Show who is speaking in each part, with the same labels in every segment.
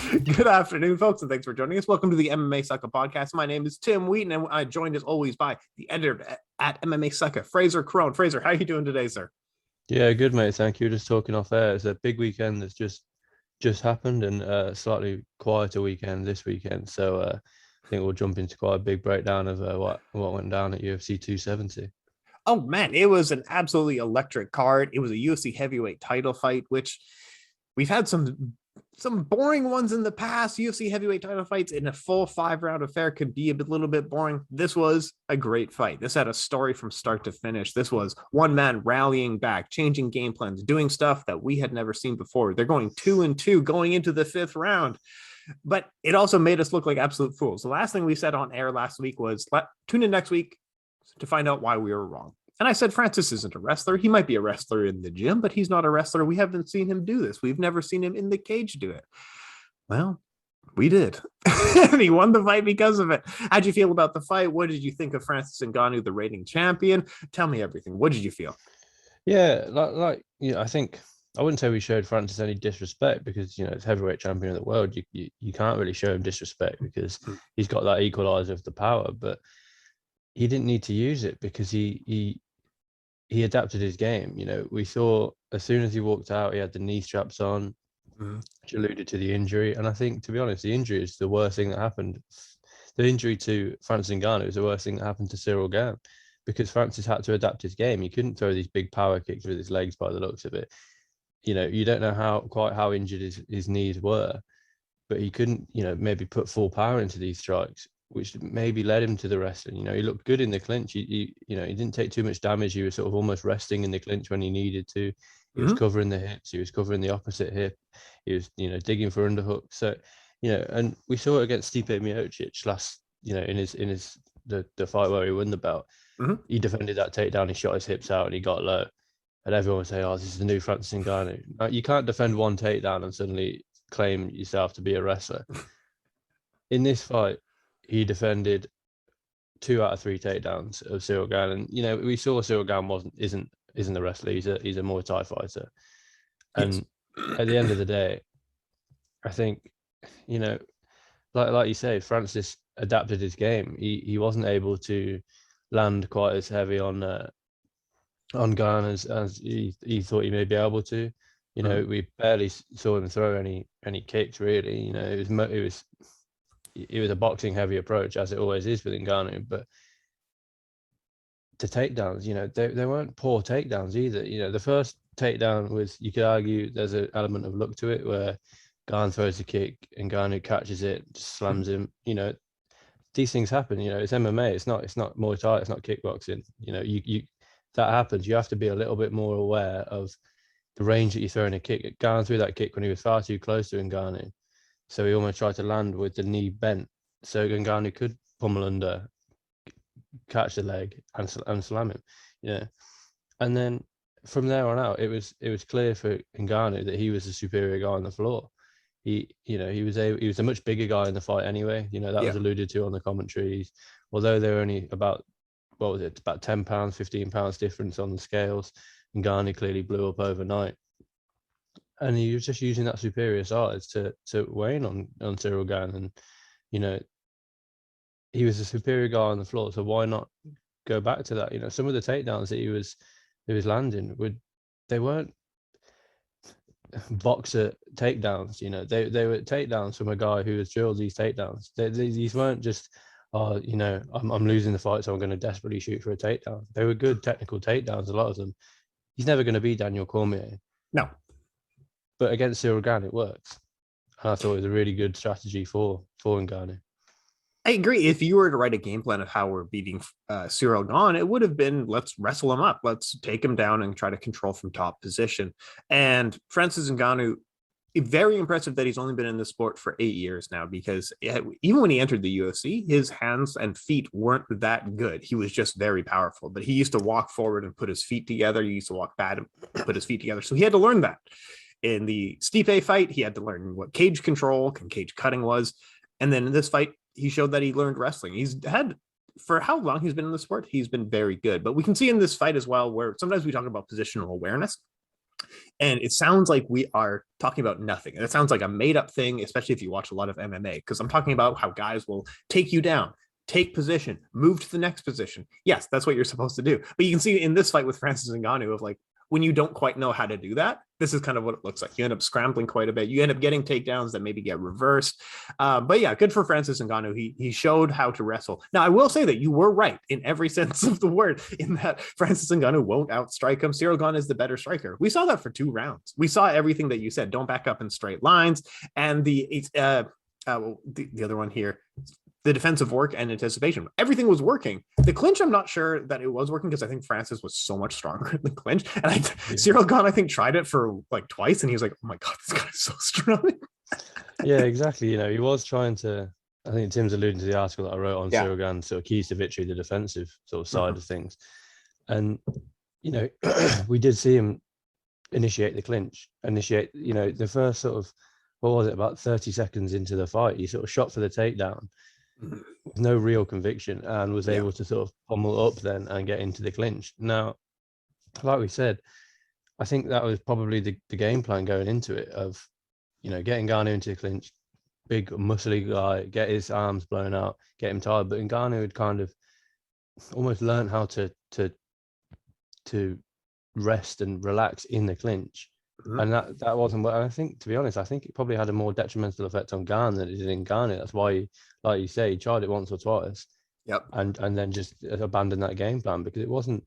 Speaker 1: Good afternoon, folks, and thanks for joining us. Welcome to the MMA Sucka podcast. My name is Tim Wheaton, and I'm joined as always by the editor at MMA Sucka, Frazer Crone. Frazer, how are you doing today, sir?
Speaker 2: Yeah, good mate. Thank you. Just talking off air. It's a big weekend that's just happened, and slightly quieter weekend this weekend. So I think we'll jump into quite a big breakdown of what went down at UFC 270.
Speaker 1: Oh man, it was an absolutely electric card. It was a UFC heavyweight title fight, which we've had some boring ones in the past. UFC heavyweight title fights in a full 5-round affair could be little bit boring. This was a great fight. This had a story from start to finish. This was one man rallying back, changing game plans, doing stuff that we had never seen before. They're going 2-2 going into the 5th round. But it also made us look like absolute fools. The last thing we said on air last week was tune in next week to find out why we were wrong. And I said, Francis isn't a wrestler. He might be a wrestler in the gym, but he's not a wrestler. We haven't seen him do this. We've never seen him in the cage do it. Well, we did. And he won the fight because of it. How'd you feel about the fight? What did you think of Francis Ngannou, the reigning champion? Tell me everything. What did you feel?
Speaker 2: Yeah, I think I wouldn't say we showed Francis any disrespect because it's heavyweight champion of the world. You can't really show him disrespect because he's got that equalizer of the power, but he didn't need to use it because he adapted his game. We saw as soon as he walked out, he had the knee straps on, which alluded to the injury. And I think, to be honest, the injury is the worst thing that happened. The injury to Francis Ngannou is the worst thing that happened to Ciryl Gane because Francis had to adapt his game. He couldn't throw these big power kicks with his legs by the looks of it. You don't know quite how injured his knees were, but he couldn't, maybe put full power into these strikes, which maybe led him to the wrestling. He looked good in the clinch. He didn't take too much damage. He was sort of almost resting in the clinch when he needed to. He was covering the hips. He was covering the opposite hip. He was, digging for underhooks. So, and we saw it against Stipe Miocic last, in the fight where he won the belt. He defended that takedown. He shot his hips out and he got low. And everyone would say, "Oh, this is the new Francis Ngannou." You can't defend one takedown and suddenly claim yourself to be a wrestler. In this fight, he defended 2 out of 3 takedowns of Ciryl Gane, and we saw Ciryl Gane isn't a wrestler. He's a Muay Thai fighter, and at the end of the day, I think like you say, Francis adapted his game. He wasn't able to land quite as heavy on Gane as he thought he may be able to. We barely saw him throw any kicks really. It was a boxing heavy approach, as it always is with Ngannou, but the takedowns, they weren't poor takedowns either. The first takedown was, you could argue there's an element of luck to it where Gane throws a kick and Ngannou catches it, just slams him. These things happen. It's MMA. It's not Muay Thai. It's not kickboxing. That happens. You have to be a little bit more aware of the range that you throw in a kick. Gane threw that kick when he was far too close to Ngannou. So he almost tried to land with the knee bent. So Ngannou could pummel under, catch the leg, and slam him. And then from there on out, it was clear for Ngannou that he was the superior guy on the floor. He was a much bigger guy in the fight anyway. That was alluded to on the commentaries. Although they were only about 10 pounds, 15 pounds difference on the scales, Ngannou clearly blew up overnight. And he was just using that superior size to wane on Ciryl Gane. And, he was a superior guy on the floor. So why not go back to that? Some of the takedowns that he was landing, they weren't boxer takedowns. They were takedowns from a guy who has drilled these takedowns. These weren't just, I'm losing the fight, so I'm going to desperately shoot for a takedown. They were good technical takedowns, a lot of them. He's never going to be Daniel Cormier.
Speaker 1: No.
Speaker 2: But against Ciryl Gane, it works. And I thought it was a really good strategy for Ngannou.
Speaker 1: I agree. If you were to write a game plan of how we're beating Ciryl Gane, it would have been, let's wrestle him up. Let's take him down and try to control from top position. And Francis Ngannou, very impressive that he's only been in the sport for 8 years now, because even when he entered the UFC, his hands and feet weren't that good. He was just very powerful, but he used to walk forward and put his feet together. He used to walk back and put his feet together. So he had to learn that. In the Stipe fight, he had to learn what cage control and cage cutting was. And then in this fight, he showed that he learned wrestling. He's had, for how long he's been in the sport, he's been very good. But we can see in this fight as well, where sometimes we talk about positional awareness. And it sounds like we are talking about nothing. And it sounds like a made up thing, especially if you watch a lot of MMA, because I'm talking about how guys will take you down, take position, move to the next position. Yes, that's what you're supposed to do. But you can see in this fight with Francis Ngannou of like, when you don't quite know how to do that, this is kind of what it looks like. You end up scrambling quite a bit. You end up getting takedowns that maybe get reversed. But yeah, good for Francis Ngannou. He showed how to wrestle. Now, I will say that you were right in every sense of the word, in that Francis Ngannou won't outstrike him. Ciryl Gane is the better striker. We saw that for 2 rounds. We saw everything that you said. Don't back up in straight lines. And the other one here, the defensive work and anticipation. Everything was working. The clinch, I'm not sure that it was working because I think Francis was so much stronger in the clinch. And Ciryl Gane, I think, tried it for like twice, and he was like, "Oh my god, this guy is so strong."
Speaker 2: Yeah, exactly. You know, he was trying to. I think Tim's alluding to the article that I wrote on Ciryl Gane, sort of keys to victory, the defensive sort of side of things. And you know, we did see him initiate the clinch, you know, the first sort of, what was it, about 30 seconds into the fight, he sort of shot for the takedown with no real conviction and was able to sort of pummel up then and get into the clinch. Now, like we said, I think that was probably the game plan going into it, of, you know, getting Ngannou into the clinch, big muscly guy, get his arms blown out, get him tired. But Ngannou had kind of almost learned how to rest and relax in the clinch. And that wasn't what I think, to be honest. I think it probably had a more detrimental effect on Gane than it did in Gane. That's why he, like you say, he tried it once or twice. And then just abandoned that game plan because it wasn't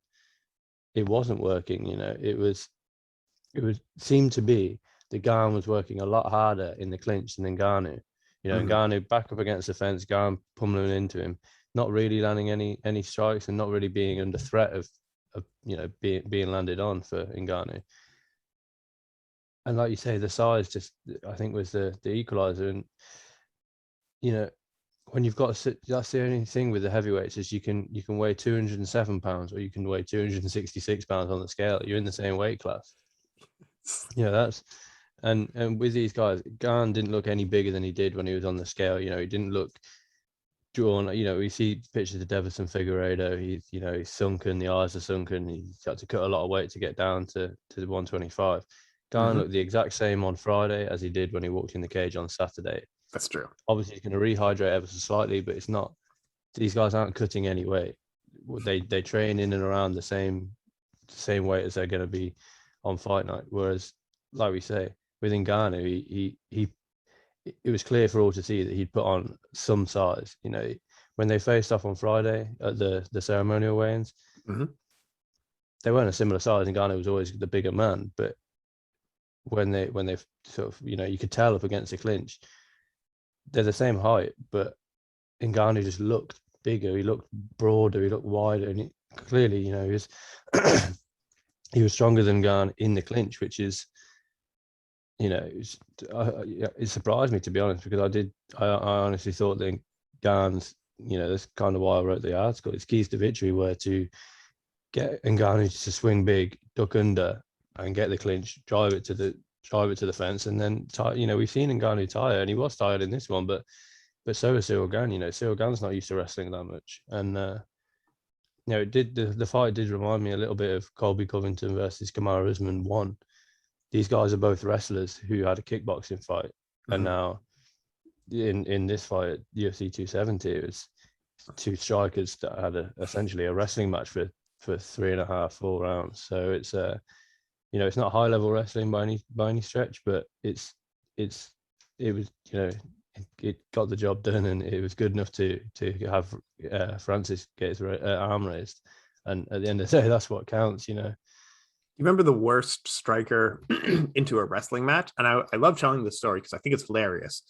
Speaker 2: working. You know, it seemed to be that Gane was working a lot harder in the clinch than Ngannou. You know, Ngannou back up against the fence, Gane pummeling into him, not really landing any strikes and not really being under threat of you know, being landed on for Ngannou. And like you say, the size just, I think, was the equalizer. And, you know, when you've got that's the only thing with the heavyweights, is you can weigh 207 pounds or you can weigh 266 pounds on the scale. You're in the same weight class. You know, that's, and with these guys, Gane didn't look any bigger than he did when he was on the scale. You know, he didn't look drawn. You know, we see pictures of Deiveson Figueiredo. He's sunken, the eyes are sunken. He's had to cut a lot of weight to get down to the 125. Gane looked the exact same on Friday as he did when he walked in the cage on Saturday.
Speaker 1: That's true.
Speaker 2: Obviously, he's going to rehydrate ever so slightly, but it's not. These guys aren't cutting any weight. They train in and around the same weight as they're going to be on fight night. Whereas, like we say, with Ngannou, it was clear for all to see that he'd put on some size. You know, when they faced off on Friday at the ceremonial weigh-ins, they weren't a similar size, and Ngannou was always the bigger man, but when they sort of, you know, you could tell up against the clinch, they're the same height, but Ngannou just looked bigger, he looked broader, he looked wider, and clearly, you know, he was stronger than Gane in the clinch, which is, you know, it surprised me, to be honest, because I honestly thought that Gane's, you know, that's kind of why I wrote the article, its keys to victory were to get Ngannou to swing big, duck under, and get the clinch, drive it to the fence, and then you know, we've seen Ngannou tire, and he was tired in this one, but so is Ciryl Gane. You know, Ciryl Gane's not used to wrestling that much, and you know, the fight did remind me a little bit of Colby Covington versus Kamaru Usman 1. These guys are both wrestlers who had a kickboxing fight, and now in this fight at UFC 270, it was 2 strikers that had essentially a wrestling match for 3.5-4 rounds. So it's you know, it's not high level wrestling by any stretch, but it was, you know, it got the job done, and it was good enough to have Francis get his arm raised, and at the end of the day, that's what counts. You know,
Speaker 1: you remember the worst striker into a wrestling match, and I love telling this story because I think it's hilarious.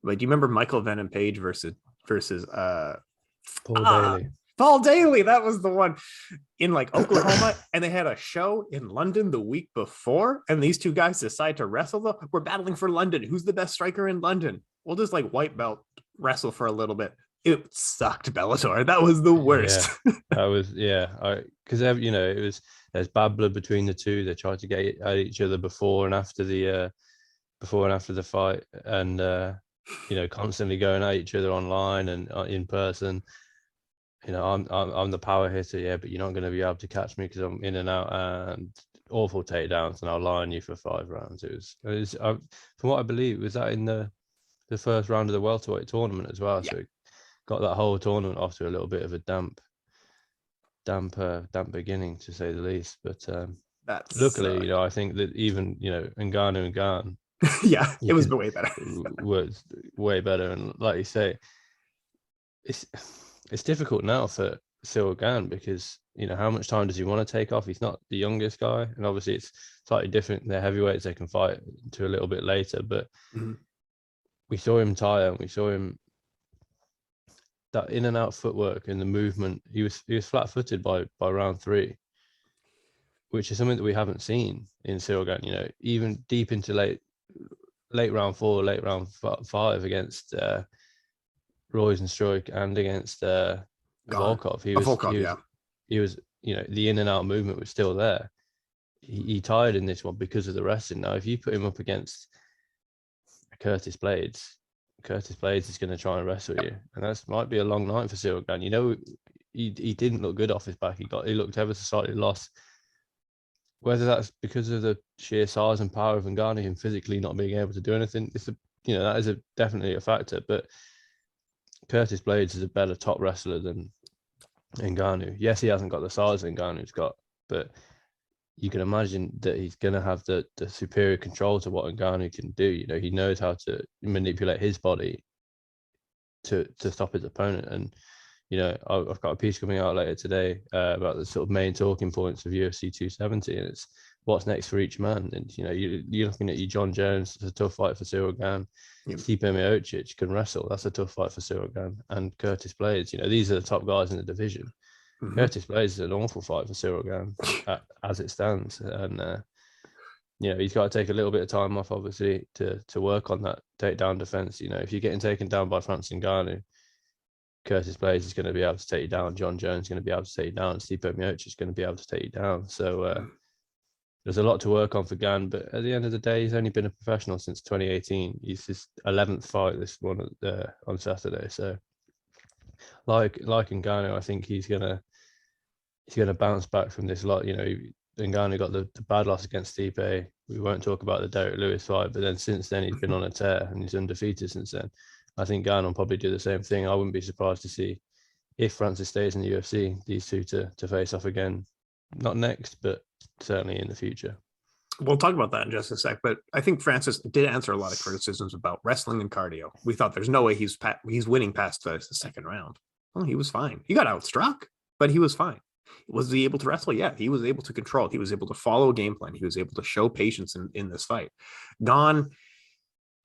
Speaker 1: Like, do you remember Michael Venom Page versus
Speaker 2: Paul Daly?
Speaker 1: Paul Daly, that was the one, in like Oklahoma, and they had a show in London the week before, and these 2 guys decide to wrestle. We're battling for London. Who's the best striker in London? We'll just like white belt wrestle for a little bit. It sucked, Bellator. That was the worst.
Speaker 2: Yeah, that was, because you know, there's bad blood between the 2. They tried to get at each other before and after the fight, and you know, constantly going at each other online and in person. You know, I'm the power hitter, yeah, but you're not going to be able to catch me because I'm in and out. And awful takedowns, and I'll lie on you for 5 rounds. It was from what I believe, was that in the first round of the welterweight tournament as well.
Speaker 1: Yeah.
Speaker 2: So it got that whole tournament off to a little bit of a damp beginning, to say the least. But
Speaker 1: That's
Speaker 2: luckily, I think that even Ngannou and Gane,
Speaker 1: yeah, it was way better.
Speaker 2: was way better. And like you say, it's difficult now for Ciryl Gane, because how much time does he want to take off? He's not the youngest guy, and obviously it's slightly different. They're heavyweights; they can fight to a little bit later. But we saw him tire, and we saw him that in and out footwork and the movement. He was flat-footed by round 3, which is something that we haven't seen in Ciryl Gane. Even deep into late round 4, late round 5 against Royce and against Volkov. He was the in and out movement was still there. He tired in this one because of the wrestling. Now, if you put him up against Curtis Blades is going to try and wrestle you, and that might be a long night for Ciryl Gane. He didn't look good off his back. He looked ever so slightly lost. Whether that's because of the sheer size and power of Ngannou and physically not being able to do anything, that is definitely a factor. But Curtis Blades is a better top wrestler than Ngannou. Yes, he hasn't got the size that Ngannou's got, but you can imagine that he's going to have the superior control to what Ngannou can do. He knows how to manipulate his body to stop his opponent. And I've got a piece coming out later today about the sort of main talking points of UFC 270, and it's what's next for each man. And you're looking at John Jones. It's a tough fight for Ciryl Gane. Stipe Miocic can wrestle. That's a tough fight for Ciryl Gane. And Curtis Blades. These are the top guys in the division. Curtis Blades is an awful fight for Ciryl Gane as it stands, and he's got to take a little bit of time off, obviously, to work on that takedown defense. If you're getting taken down by Francis Ngannou, Curtis Blades is going to be able to take you down. John Jones is going to be able to take you down. Stipe Miocic is going to be able to take you down. So there's a lot to work on for Gane, but at the end of the day, he's only been a professional since 2018. He's his 11th fight this one on Saturday. So like Ngannou, I think he's gonna bounce back from this lot. Ngannou got the bad loss against Stipe. We won't talk about the Derek Lewis fight, but then since then he's been on a tear and he's undefeated since then. I think Gane will probably do the same thing. I wouldn't be surprised to see, if Francis stays in the UFC, these two to face off again. Not next, but certainly in the future.
Speaker 1: We'll talk about that in just a sec, but I think Francis did answer a lot of criticisms about wrestling and cardio. We thought there's no way he's winning past the second round. Well, he was fine. He got outstruck, but he was fine. Was he able to wrestle? Yeah, he was able to control. He was able to follow a game plan. He was able to show patience in this fight. Gane,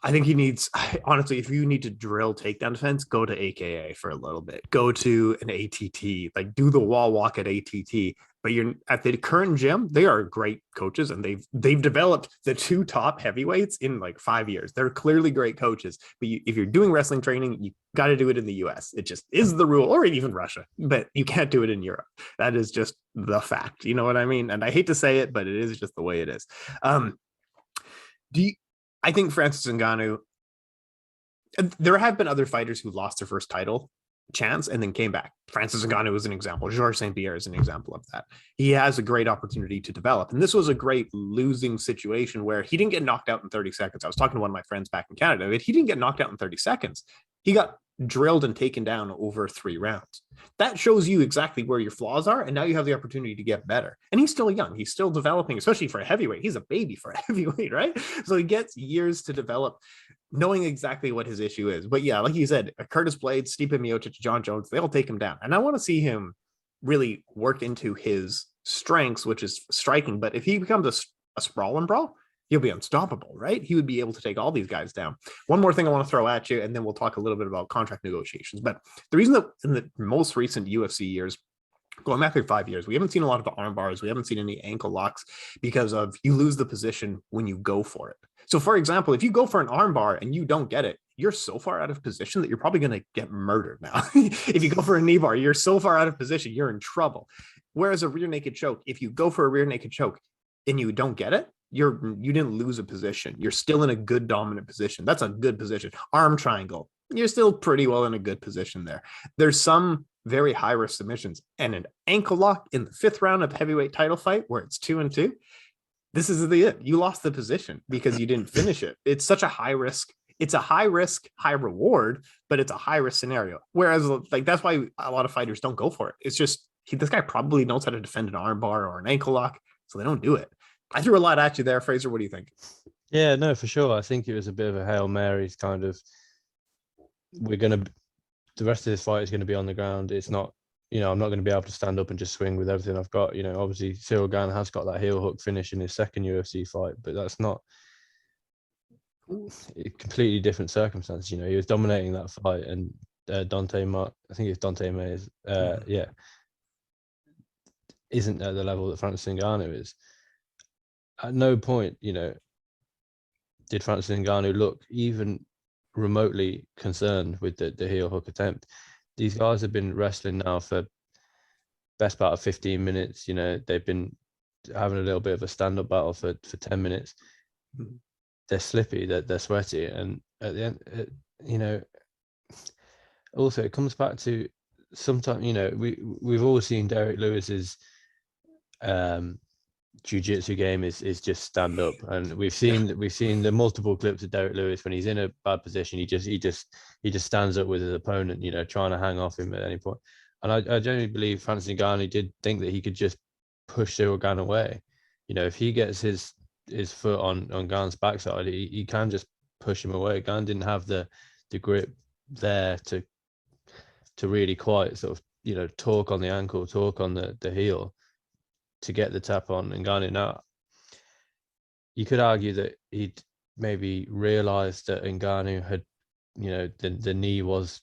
Speaker 1: I think he needs, honestly, if you need to drill takedown defense, go to AKA for a little bit. Go to an ATT, like do the wall walk at ATT. But you're at the current gym, they are great coaches, and they've developed the 2 top heavyweights in like 5 years. They're clearly great coaches. But if you're doing wrestling training, you got to do it in the US. It just is the rule, or even Russia, but you can't do it in Europe. That is just the fact. You know what I mean? And I hate to say it, but it is just the way it is. I think Francis Ngannou, there have been other fighters who lost their first title chance and then came back. Francis Ngannou is an example. Georges St. Pierre is an example of that. He has a great opportunity to develop. And this was a great losing situation where he didn't get knocked out in 30 seconds. I was talking to one of my friends back in Canada, but he didn't get knocked out in 30 seconds. He got drilled and taken down over 3 rounds. That shows you exactly where your flaws are, and now you have the opportunity to get better. And he's still young. He's still developing, especially for a heavyweight. He's a baby for a heavyweight, right? So he gets years to develop, knowing exactly what his issue is. But yeah, like you said, Curtis Blades, Stipe Miocic, John Jones, they'll take him down. And I want to see him really work into his strengths, which is striking. But if he becomes a sprawl and brawl, he'll be unstoppable, right? He would be able to take all these guys down. One more thing I want to throw at you, and then we'll talk a little bit about contract negotiations. But the reason that in the most recent UFC years, going back 5 years, we haven't seen a lot of the arm bars. We haven't seen any ankle locks because of you lose the position when you go for it. So for example, if you go for an arm bar and you don't get it, you're so far out of position that you're probably going to get murdered now. If you go for a knee bar, you're so far out of position, you're in trouble. Whereas a rear naked choke, if you go for a rear naked choke and you don't get it, you didn't lose a position. You're still in a good dominant position. That's a good position. Arm triangle, you're still pretty well in a good position there. There's some very high risk submissions, and an ankle lock in the 5th round of heavyweight title fight where it's 2-2. this is the it. You lost the position because you didn't finish it. It's such a high risk. It's a high risk, high reward, but it's a high risk scenario. Whereas, like, that's why a lot of fighters don't go for it. It's just this guy probably knows how to defend an armbar or an ankle lock, so they don't do it. I threw a lot at you there, Frazer. What do you think?
Speaker 2: Yeah, no, for sure. I think it was a bit of a Hail Mary's kind of. The rest of this fight is going to be on the ground. It's not, I'm not going to be able to stand up and just swing with everything I've got. Obviously Ciryl Gane has got that heel hook finish in his second UFC fight, but that's not completely different circumstances. He was dominating that fight, and I think it's Dante Mays, isn't at the level that Francis Ngannou is. At no point, did Francis Ngannou look even remotely concerned with the heel hook attempt. These guys have been wrestling now for best part of 15 minutes. They've been having a little bit of a stand-up battle for 10 minutes. They're slippy, they're sweaty, and at the end, also it comes back to sometimes, we've all seen Derek Lewis's jiu-jitsu game is just stand up, and we've seen the multiple clips of Derek Lewis when he's in a bad position. He just stands up with his opponent, trying to hang off him at any point. And I genuinely believe Francis Ngannou did think that he could just push Ciryl Gane away. If he gets his foot on Gane's backside, he can just push him away. Gane didn't have the grip there to really quite sort of talk on the ankle, talk on the heel to get the tap on Ngannou. Now, you could argue that he'd maybe realised that Ngannou had, the knee was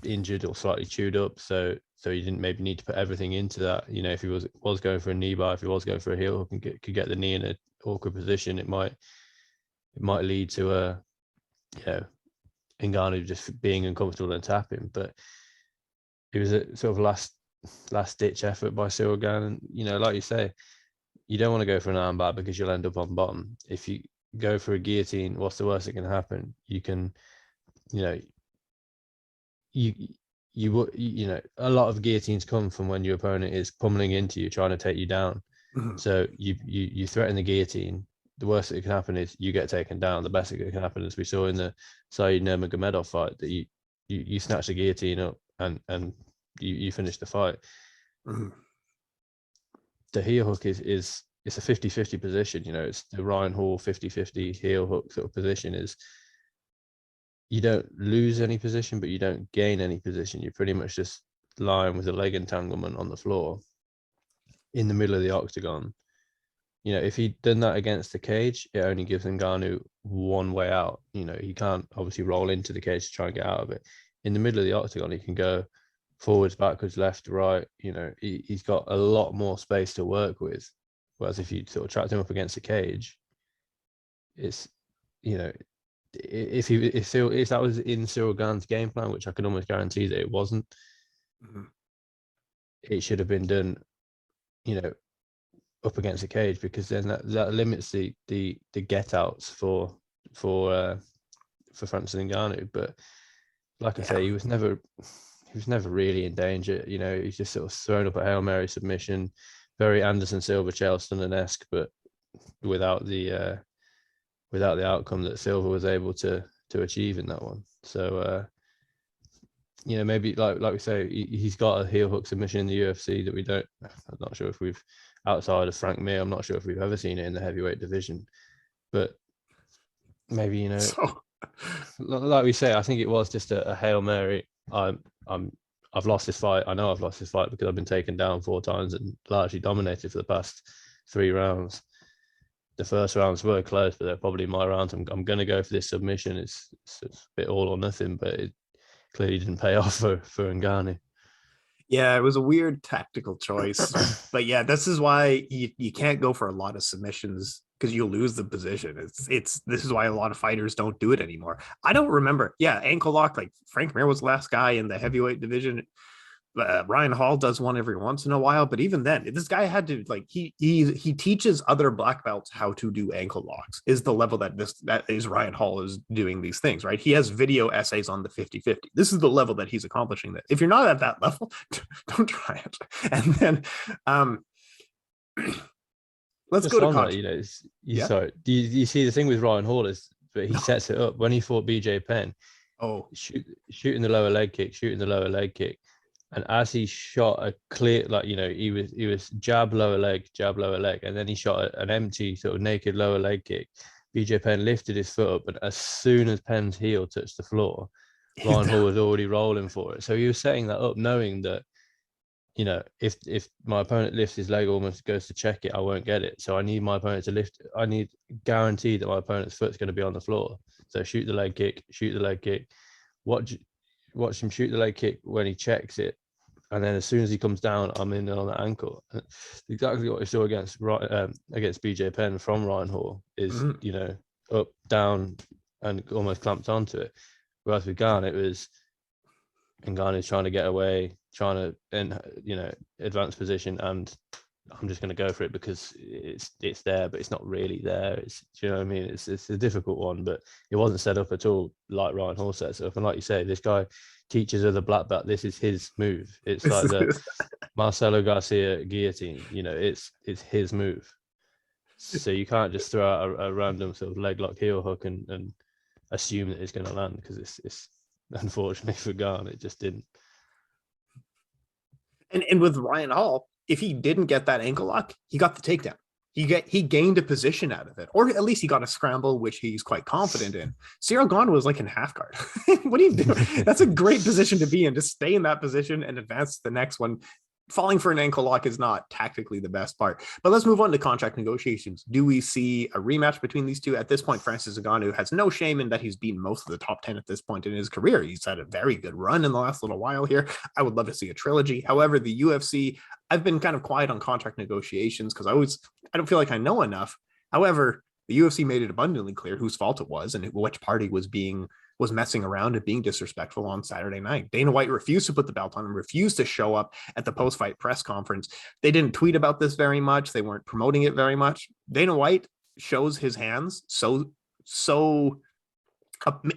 Speaker 2: injured or slightly chewed up, so he didn't maybe need to put everything into that. If he was going for a knee bar, if he was going for a heel hook and could get the knee in an awkward position, it might lead to Ngannou just being uncomfortable and tapping. But it was a sort of last ditch effort by Ciryl Gane. And like you say, you don't want to go for an armbar because you'll end up on bottom. If you go for a guillotine, what's the worst that can happen? You can, a lot of guillotines come from when your opponent is pummeling into you, trying to take you down. So you threaten the guillotine. The worst that can happen is you get taken down. The best that can happen, as we saw in the Saeed Nurmagomedov fight, that you snatch the guillotine up and you finish the fight. The heel hook is it's a 50-50 position. It's the Ryan Hall 50-50 heel hook sort of position. Is you don't lose any position, but you don't gain any position. You're pretty much just lying with a leg entanglement on the floor in the middle of the octagon. If he'd done that against the cage, it only gives Ngannou one way out. He can't obviously roll into the cage to try and get out of it. In the middle of the octagon, he can go forwards, backwards, left, right. He's got a lot more space to work with. Whereas if you sort of trapped him up against the cage, it's, if that was in Ciryl Gane's game plan, which I can almost guarantee that it wasn't, it should have been done, up against the cage, because then that limits the get outs for Francis Ngannou. But like I say, he was never really in danger. He's just sort of thrown up a Hail Mary submission, very Anderson Silva, Charleston-esque, but without the outcome that Silva was able to achieve in that one. So maybe like we say, he's got a heel hook submission in the UFC that we don't. I'm not sure if we've, outside of Frank Mir, I'm not sure if we've ever seen it in the heavyweight division. But maybe like we say, I think it was just a Hail Mary. I've lost this fight. I know I've lost this fight because I've been taken down 4 times and largely dominated for the past 3 rounds. The first rounds were close, but they're probably my rounds. I'm going to go for this submission. It's a bit all or nothing, but it clearly didn't pay off for Ngannou.
Speaker 1: Yeah, it was a weird tactical choice. But yeah, this is why you can't go for a lot of submissions, because you'll lose the position. This is why a lot of fighters don't do it anymore. I don't remember. Yeah, ankle lock, like Frank Mir was the last guy in the heavyweight division. Ryan Hall does one every once in a while, but even then, this guy had to, like, he teaches other black belts how to do ankle locks, is the level that is Ryan Hall is doing these things, right? He has video essays on the 50-50. This is the level that he's accomplishing that. If you're not at that level, don't try it. And then Let's
Speaker 2: Just
Speaker 1: go to
Speaker 2: on that,
Speaker 1: contract.
Speaker 2: you know,
Speaker 1: Yeah.
Speaker 2: sorry. Do you see the thing with Ryan Hall is that he
Speaker 1: No.
Speaker 2: sets it up when he fought BJ Penn,
Speaker 1: Oh,
Speaker 2: shooting the lower leg kick, and as he shot a clear, like, you know, he was jab lower leg, and then he shot an empty sort of naked lower leg kick. BJ Penn lifted his foot up, and as soon as Penn's heel touched the floor, Ryan Hall was already rolling for it. So he was setting that up, knowing that, you know, if my opponent lifts his leg, almost goes to check it, I won't get it. So I need my opponent to lift. I need guaranteed that my opponent's foot's going to be on the floor. So shoot the leg kick. Watch him shoot the leg kick when he checks it, and then as soon as he comes down, I'm in on the ankle. Exactly what we saw against BJ Penn from Ryan Hall is, you know, up, down, and almost clamped onto it. Whereas with Gane, it was, and Gane is trying to get away, trying to, you know, advance position, and I'm just going to go for it because it's there, but it's not really there. It's, do you know what I mean? It's a difficult one, but it wasn't set up at all like Ryan Hall sets up. And like you say, this guy teaches other black belt. This is his move. It's like the Marcelo Garcia guillotine. You know, it's his move. So you can't just throw out a random sort of leg lock heel hook and assume that it's going to land, because it's unfortunately for Gane, it just didn't.
Speaker 1: And with Ryan Hall, if he didn't get that ankle lock, he got the takedown. He gained a position out of it, or at least he got a scramble, which he's quite confident in. Ciryl Gane was like in half guard. What do you do? That's a great position to be in. Just stay in that position and advance to the next one. Falling for an ankle lock is not tactically the best part. But let's move on to contract negotiations. Do we see a rematch between these two? At this point, Francis Ngannou has no shame in that he's beaten most of the top 10 at this point in his career. He's had a very good run in the last little while here. I would love to see a trilogy. However, the UFC, I've been kind of quiet on contract negotiations because I don't feel like I know enough. However, the UFC made it abundantly clear whose fault it was and which party was messing around and being disrespectful on Saturday night. Dana White refused to put the belt on him, refused to show up at the post-fight press conference. They didn't tweet about this very much. They weren't promoting it very much. Dana White shows his hands so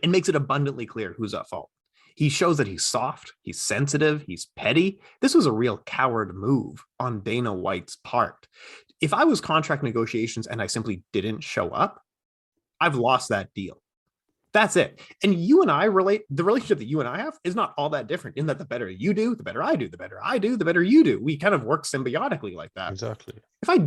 Speaker 1: it makes it abundantly clear who's at fault. He shows that he's soft, he's sensitive, he's petty. This was a real coward move on Dana White's part. If I was contract negotiations and I simply didn't show up, I've lost that deal. That's it. And you and I the relationship that you and I have is not all that different in that the better you do, the better I do, the better I do, the better you do. We kind of work symbiotically like that.
Speaker 2: Exactly.
Speaker 1: If I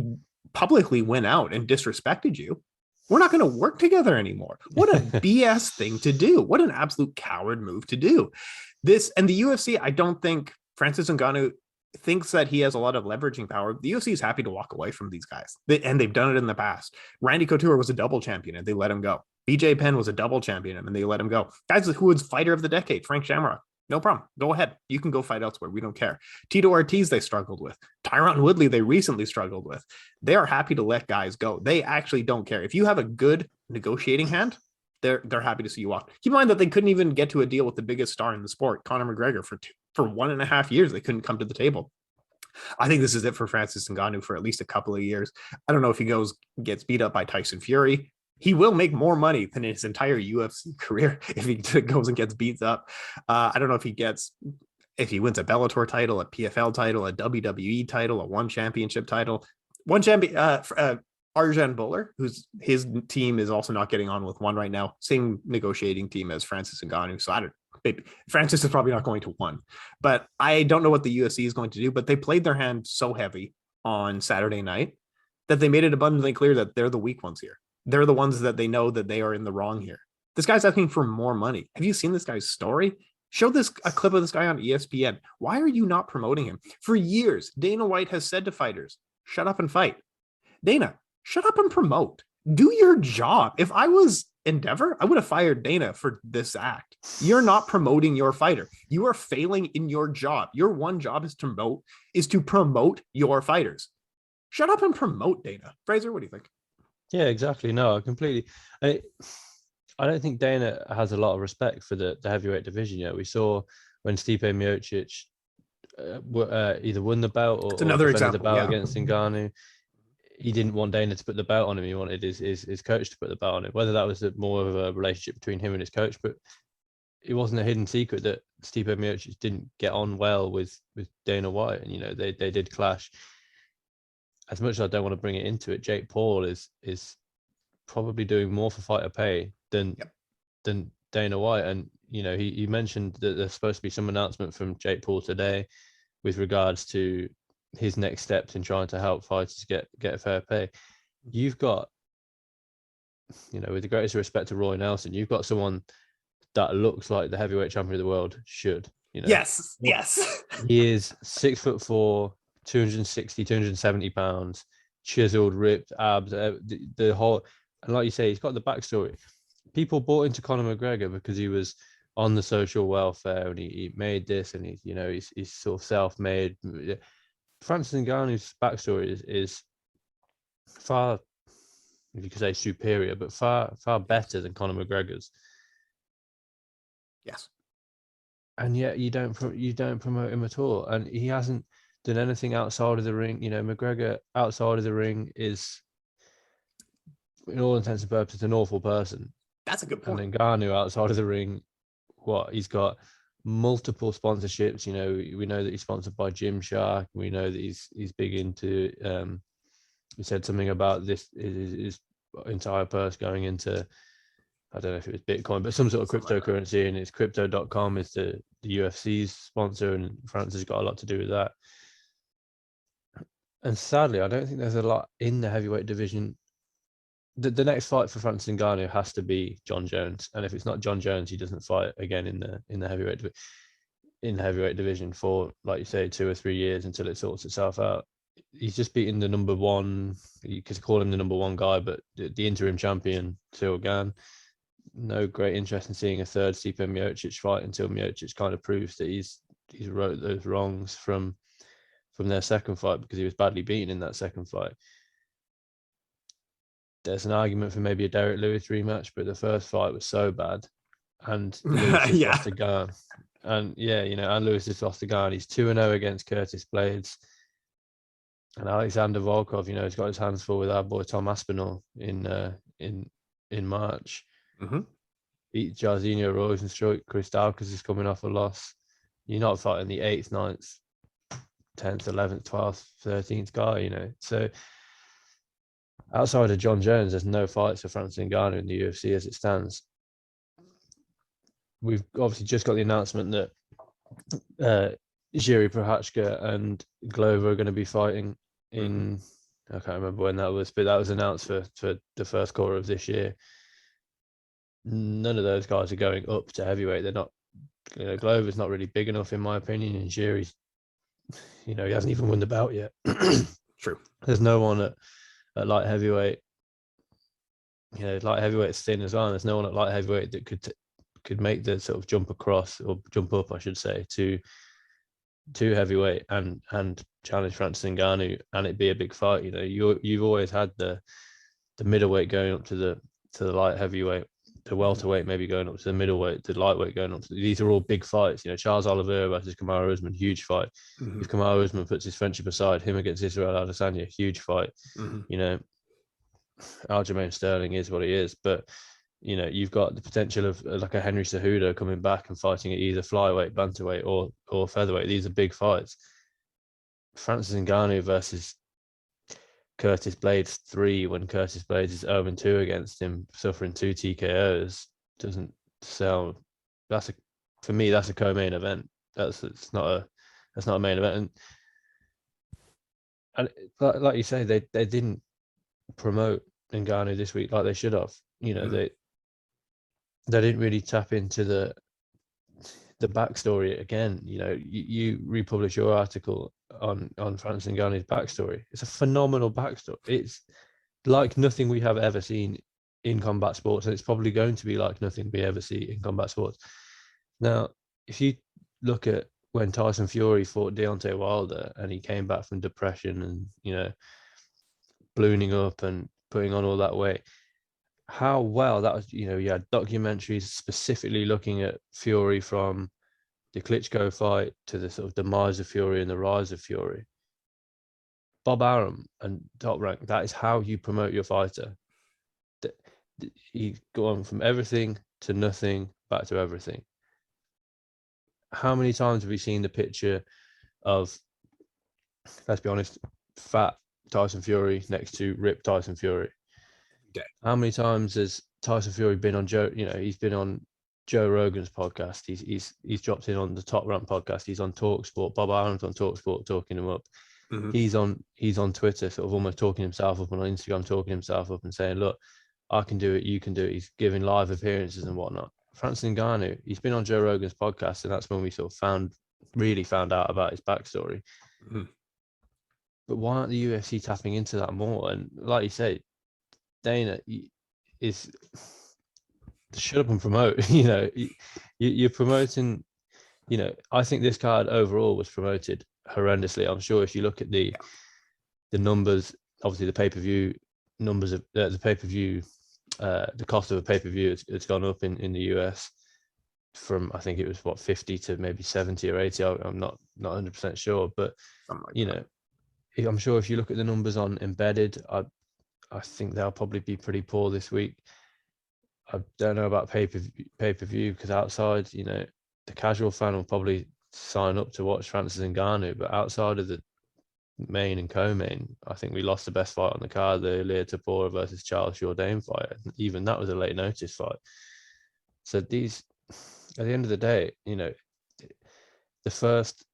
Speaker 1: publicly went out and disrespected you, we're not going to work together anymore. What a BS thing to do. What an absolute coward move to do. This, and the UFC, I don't think Francis Ngannou thinks that he has a lot of leveraging power. The UFC is happy to walk away from these guys, and they've done it in the past. Randy Couture was a double champion and they let him go. BJ Penn was a double champion and they let him go. Guys who was fighter of the decade, Frank Shamrock, no problem. Go ahead. You can go fight elsewhere. We don't care. Tito Ortiz, they struggled with. Tyron Woodley, they recently struggled with. They are happy to let guys go. They actually don't care. If you have a good negotiating hand, they're happy to see you walk. Keep in mind that they couldn't even get to a deal with the biggest star in the sport, Conor McGregor, for 1.5 years. They couldn't come to the table. I think this is it for Francis Ngannou for at least a couple of years. I don't know if he gets beat up by Tyson Fury. He will make more money than his entire UFC career if he goes and gets beat up. I don't know if he wins a Bellator title, a PFL title, a WWE title, a one championship title. Arjan Buller, his team is also not getting on with one right now. Same negotiating team as Francis Ngannou. So Francis is probably not going to one. But I don't know what the UFC is going to do. But they played their hand so heavy on Saturday night that they made it abundantly clear that they're the weak ones here. They're the ones that they know that they are in the wrong here. This guy's asking for more money. Have you seen this guy's story? Show a clip of this guy on ESPN. Why are you not promoting him? For years, Dana White has said to fighters, shut up and fight. Dana, shut up and promote. Do your job. If I was Endeavor, I would have fired Dana for this act. You're not promoting your fighter. You are failing in your job. Your one job is to promote your fighters. Shut up and promote, Dana. Frazer, what do you think?
Speaker 2: Yeah, exactly. No, I completely. I don't think Dana has a lot of respect for the heavyweight division. You know, we saw when Stipe Miocic either won the belt or defended the belt against Ngannou. He didn't want Dana to put the belt on him. He wanted his coach to put the belt on him. Whether that was more of a relationship between him and his coach, but it wasn't a hidden secret that Stipe Miocic didn't get on well with Dana White, and you know they did clash. as much as I don't want to bring it into it, Jake Paul is probably doing more for fighter pay than Dana White. And he mentioned that there's supposed to be some announcement from Jake Paul today with regards to his next steps in trying to help fighters get fair pay. You've got, with the greatest respect to Roy Nelson, you've got someone that looks like the heavyweight champion of the world should.
Speaker 1: Yes.
Speaker 2: He is 6'4", 260, 270 pounds, chiseled, ripped abs, the whole, and like you say, he's got the backstory. People bought into Conor McGregor because he was on the social welfare and he made this, and he's sort of self-made. Francis Ngannou's backstory is far, if you could say, superior, but far better than Conor McGregor's.
Speaker 1: Yes.
Speaker 2: And yet you don't promote him at all, and he hasn't done anything outside of the ring. McGregor outside of the ring is, in all intents and purposes, an awful person.
Speaker 1: That's a good point.
Speaker 2: And then Ngannou outside of the ring, he's got multiple sponsorships. We know that he's sponsored by Gymshark. We know that he's big into. He said something about this, his entire purse going into, I don't know if it was Bitcoin, but some sort of cryptocurrency, and it's crypto.com is the UFC's sponsor, and France has got a lot to do with that. And sadly, I don't think there's a lot in the heavyweight division. The next fight for Francis Ngannou has to be John Jones, and if it's not John Jones, he doesn't fight again in the heavyweight division for, like you say, 2 or 3 years until it sorts itself out. He's just beaten the number one. You could call him the number one guy, but the interim champion, Ciryl Gane. No great interest in seeing a third Stipe Miocic fight until Miocic kind of proves that he's wrote those wrongs from their second fight, because he was badly beaten in that second fight. There's an argument for maybe a Derek Lewis rematch, but the first fight was so bad, and Lewis just lost to Gane. And and Lewis just lost to Gane. He's 2-0 against Curtis Blades. And Alexander Volkov, he's got his hands full with our boy Tom Aspinall in March.
Speaker 1: Mm-hmm.
Speaker 2: Beat Jairzinho Rosenstruck. Chris Daukaus is coming off a loss. You're not fighting the 8th, 9th, 10th, 11th, 12th, 13th guy, So outside of John Jones, there's no fights for Francis Ngannou in the UFC as it stands. We've obviously just got the announcement that Jiří Procházka and Glover are going to be fighting in, I can't remember when that was, but that was announced for the first quarter of this year. None of those guys are going up to heavyweight. They're not, Glover's not really big enough in my opinion, and Jiří's, he hasn't even won the belt yet.
Speaker 1: True.
Speaker 2: There's no one at light heavyweight. Light heavyweight's thin as well. There's no one at light heavyweight that could make the sort of jump across, or jump up, I should say, to heavyweight and challenge Francis Ngannou, and it'd be a big fight. You've always had the middleweight going up to the light heavyweight, the welterweight maybe going up to the middleweight, the lightweight going up to, these are all big fights. Charles Oliveira versus Kamaru Usman, huge fight. Mm-hmm. If Kamaru Usman puts his friendship aside, him against Israel Adesanya, huge fight. Mm-hmm. Aljamain Sterling is what he is, but you've got the potential of like a Henry Cejudo coming back and fighting at either flyweight, bantamweight, or featherweight. These are big fights. Francis Ngannou versus Curtis Blades 3, when Curtis Blades is 0-2 against him, suffering 2 TKOs, doesn't sell. For me, that's a co-main event. That's not a main event. And like you say, they didn't promote Ngannou this week like they should have. They didn't really tap into the backstory again. You republish your article on Francis Ngannou's backstory. It's a phenomenal backstory. It's like nothing we have ever seen in combat sports, and it's probably going to be like nothing we ever see in combat sports. Now, if you look at when Tyson Fury fought Deontay Wilder and he came back from depression and ballooning up and putting on all that weight, how well that was. You had documentaries specifically looking at Fury from the Klitschko fight to the sort of demise of Fury and the rise of Fury. Bob Arum and Top Rank, that is how you promote your fighter. He's gone from everything to nothing, back to everything. How many times have we seen the picture of, let's be honest, fat Tyson Fury next to Rip Tyson Fury.
Speaker 1: Okay.
Speaker 2: How many times has Tyson Fury been on Joe? You know, he's been on Joe Rogan's podcast. He's dropped in on the Top Rank podcast. He's on TalkSport. Bob Aram's on TalkSport talking him up.
Speaker 1: Mm-hmm.
Speaker 2: He's on Twitter, sort of almost talking himself up, and on Instagram talking himself up and saying, "Look, I can do it. You can do it." He's giving live appearances and whatnot. Francis Ngannou, he's been on Joe Rogan's podcast, and that's when we sort of really found out about his backstory.
Speaker 1: Mm-hmm.
Speaker 2: But why aren't the UFC tapping into that more? And like you say, Dana is shut up and promote. You know, you're promoting. You know, I think this card overall was promoted horrendously. I'm sure if you look at the numbers, obviously the pay-per-view numbers of the pay-per-view, the cost of a pay-per-view it's gone up in the US from, I think it was 50 to maybe 70 or 80. I'm not 100% sure, but you know, I'm sure if you look at the numbers on embedded, I think they'll probably be pretty poor this week. I don't know about pay-per-view because outside, you know, the casual fan will probably sign up to watch Francis Ngannou, but outside of the main and co-main, I think we lost the best fight on the card, the Ilia Topuria versus Charles Jourdain fight. Even that was a late notice fight. So these, at the end of the day, you know, the first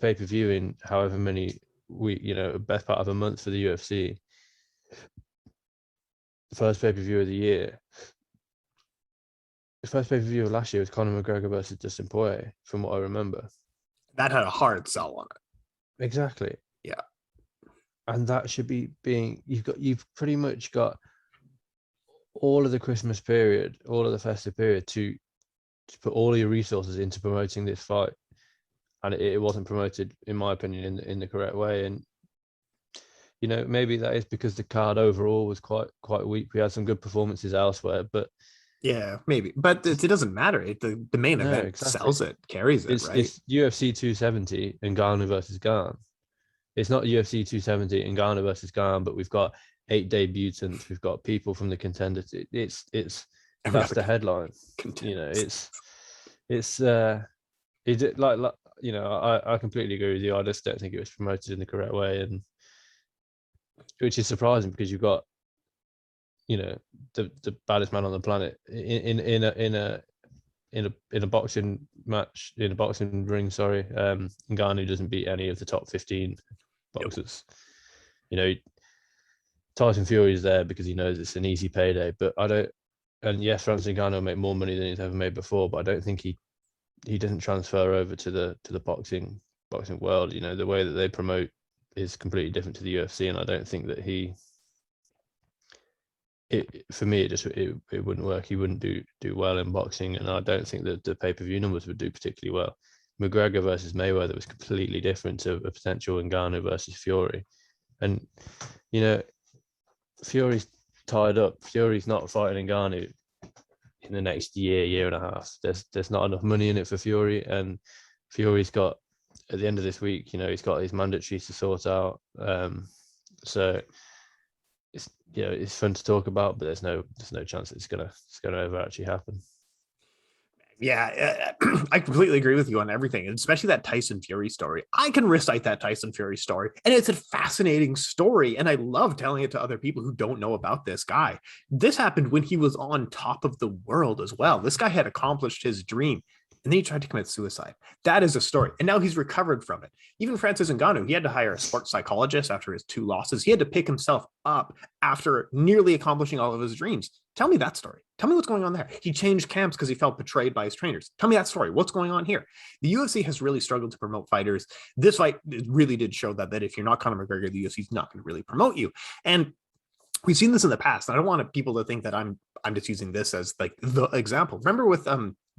Speaker 2: pay-per-view in however many weeks, you know, best part of a month for the UFC, the first pay-per-view of the year. The first pay-per-view of last year was Conor McGregor versus Dustin Poirier, from what I remember.
Speaker 1: That had a hard sell on it.
Speaker 2: Exactly.
Speaker 1: Yeah.
Speaker 2: And that should be being, you've pretty much got all of the Christmas period, all of the festive period to put all of your resources into promoting this fight. And it wasn't promoted, in my opinion, in the correct way. And, you know, maybe that is because the card overall was quite weak. We had some good performances elsewhere, but
Speaker 1: yeah, maybe, but it doesn't matter. The main event sells it, carries it, right?
Speaker 2: It's UFC 270 and Gane versus Gane. It's not UFC 270 and Gane versus Gane, but we've got 8 debutants. We've got people from the contenders. It's that's the headline. You know, it's like you know, I completely agree with you. I just don't think it was promoted in the correct way, and which is surprising because you've got, you know, the baddest man on the planet in a boxing match, in a boxing ring. Sorry, Ngannou doesn't beat any of the top 15 boxers. Yep. You know, Tyson Fury is there because he knows it's an easy payday. But I don't. And yes, Francis Ngannou will make more money than he's ever made before. But I don't think he doesn't transfer over to the boxing world. You know, the way that they promote is completely different to the UFC, and I don't think that for me, it wouldn't work. He wouldn't do well in boxing, and I don't think that the pay-per-view numbers would do particularly well. McGregor versus Mayweather was completely different to a potential Ngannou versus Fury, and you know, Fury's tied up. Fury's not fighting Ngannou in the next year and a half. There's not enough money in it for Fury, and Fury's got, at the end of this week, you know, he's got his mandatories to sort out. So it's, you know, it's fun to talk about, but there's no chance it's gonna ever actually happen.
Speaker 1: Yeah, I completely agree with you on everything, and especially that Tyson Fury story. I can recite that Tyson Fury story, and it's a fascinating story, and I love telling it to other people who don't know about this guy. This happened when he was on top of the world as well. This guy had accomplished his dream, and then he tried to commit suicide. That is a story, and now he's recovered from it. Even Francis Ngannou, he had to hire a sports psychologist after his 2 losses. He had to pick himself up after nearly accomplishing all of his dreams. Tell me that story. Tell me what's going on there. He changed camps because he felt betrayed by his trainers. Tell me that story. What's going on here? The UFC has really struggled to promote fighters. This fight really did show that if you're not Conor McGregor, the UFC is not going to really promote you. And we've seen this in the past. I don't want people to think that I'm just using this as like the example. Remember with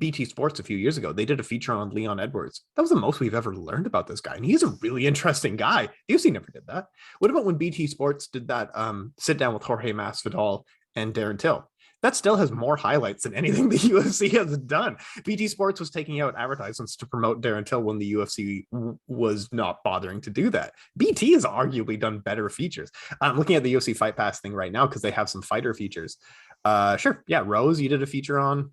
Speaker 1: BT Sports a few years ago, they did a feature on Leon Edwards. That was the most we've ever learned about this guy. And he's a really interesting guy. The UFC never did that. What about when BT Sports did that sit down with Jorge Masvidal and Darren Till? That still has more highlights than anything the UFC has done. BT Sports was taking out advertisements to promote Darren Till when the UFC was not bothering to do that. BT has arguably done better features. I'm looking at the UFC Fight Pass thing right now because they have some fighter features. Sure. Yeah. Rose, you did a feature on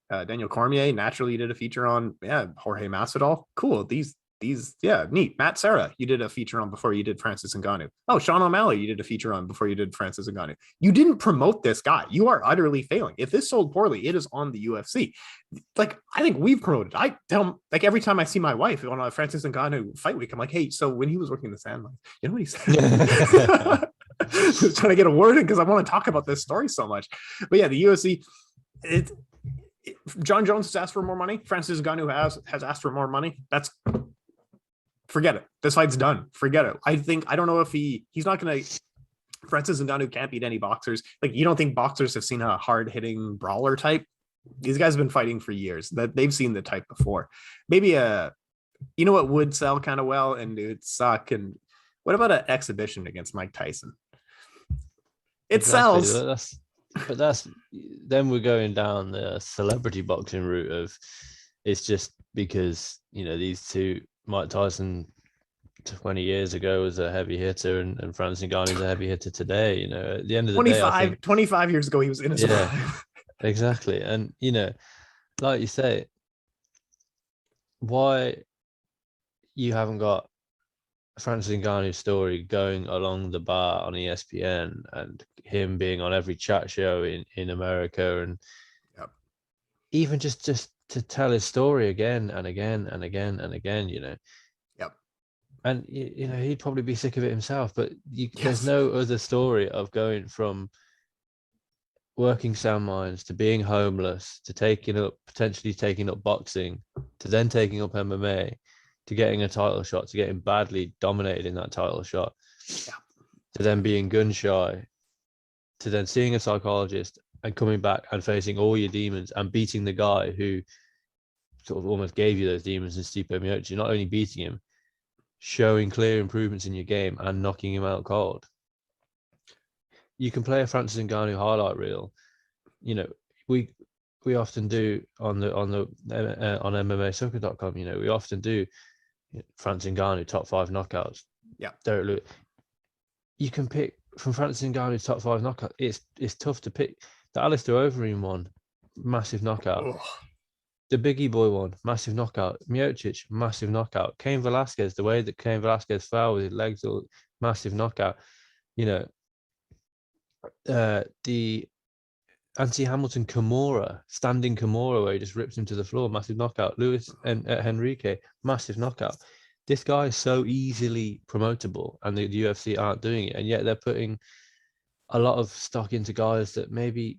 Speaker 1: Daniel Cormier. Naturally, you did a feature on Jorge Masvidal. Cool. These neat. Matt Serra, you did a feature on before you did Francis Ngannou. Oh, Sean O'Malley, you did a feature on before you did Francis Ngannou. You didn't promote this guy. You are utterly failing. If this sold poorly, it is on the UFC. Like, I think we've promoted. I tell him, like, every time I see my wife on a Francis Ngannou fight week, I'm like, hey, so when he was working the Sandlines, you know what he said? Just trying to get a word in because I want to talk about this story so much. But yeah, the UFC, John Jones has asked for more money. Francis Ngannou has asked for more money. That's, forget it. This fight's done. Forget it. I don't know if he's not going to. Francis Ngannou can't beat any boxers. Like, you don't think boxers have seen a hard hitting brawler type? These guys have been fighting for years. That they've seen the type before. Maybe you know what would sell kind of well and it would suck. And what about an exhibition against Mike Tyson? It sells.
Speaker 2: But that's then we're going down the celebrity boxing route of it's just because, you know, these two, Mike Tyson 20 years ago was a heavy hitter and Francis Ngannou is a heavy hitter today. You know, at the end of the day,
Speaker 1: 25 years ago, he was in his prime.
Speaker 2: Exactly. And, you know, like you say, why you haven't got Francis Ngannou's story going along the bar on ESPN and him being on every chat show in America and even just to tell his story again and again and again and again, you know. And, you know, he'd probably be sick of it himself, but there's no other story of going from working sand mines to being homeless to potentially taking up boxing to then taking up MMA to getting a title shot, to getting badly dominated in that title shot, to then being gun shy, to then seeing a psychologist and coming back and facing all your demons and beating the guy who sort of almost gave you those demons in Stipe Miocic, not only beating him, showing clear improvements in your game and knocking him out cold. You can play a Francis Ngannou highlight reel. You know, we often do on MMAsucka.com, you know, we often do Francis Ngannou top 5 knockouts.
Speaker 1: Yeah.
Speaker 2: Derek Lewis. You can pick from Francis Ngannou's top 5 knockouts. It's tough to pick. The Alistair Overeem one, massive knockout. Ugh. The Biggie Boy one, massive knockout. Miocic, massive knockout. Cain Velasquez, the way that Cain Velasquez fell with his legs, massive knockout. You know, the Anthony Hamilton Kimura, standing Kimura, where he just rips him to the floor, massive knockout. Luis and Henrique, massive knockout. This guy is so easily promotable, and the UFC aren't doing it, and yet they're putting a lot of stock into guys that maybe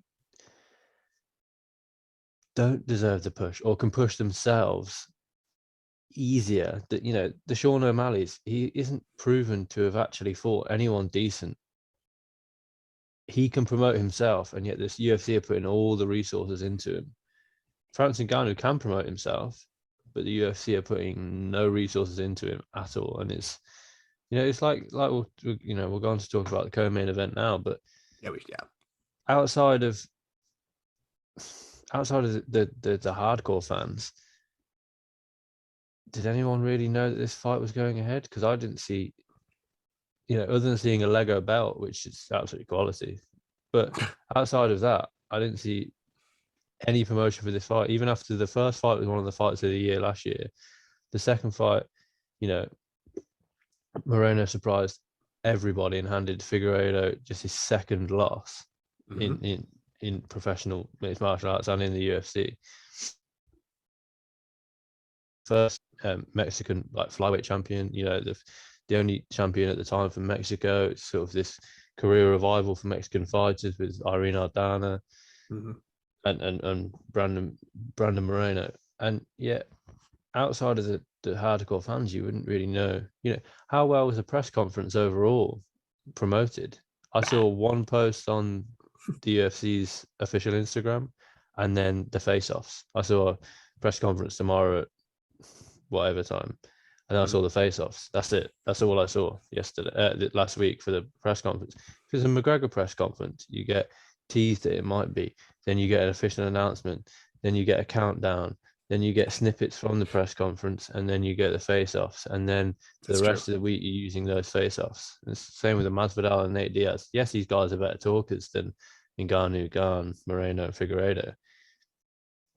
Speaker 2: don't deserve the push or can push themselves easier. That, you know, the Sean O'Malley's, he isn't proven to have actually fought anyone decent. He can promote himself, and yet this UFC are putting all the resources into him. Francis Ngannou can promote himself, but the UFC are putting no resources into him at all. And it's, you know, it's like we'll go on to talk about the co-main event now, but outside of the hardcore fans, did anyone really know that this fight was going ahead? Because I didn't see, you know, other than seeing a Lego belt, which is absolutely quality, but outside of that, I didn't see any promotion for this fight. Even after the first fight was one of the fights of the year last year, the second fight, you know, Moreno surprised everybody and handed Figueiredo just his second loss in professional mixed martial arts and in the UFC. First Mexican like flyweight champion, you know, the only champion at the time from Mexico. It's sort of this career revival for Mexican fighters with Irene Aldana and Brandon Moreno. And yet, outside of the hardcore fans, you wouldn't really know, you know, how well was the press conference overall promoted. I saw one post on the UFC's official Instagram, and then the face-offs. I saw a press conference tomorrow at whatever time, and I saw the face-offs. That's it. That's all I saw last week for the press conference. Because the McGregor press conference, you get teased that it might be, then you get an official announcement, then you get a countdown, then you get snippets from the press conference, and then you get the face-offs, and then the rest of the week you're using those face-offs. It's the same with the Masvidal and Nate Diaz. Yes, these guys are better talkers than Ngannou, Gane, Moreno, and Figueiredo.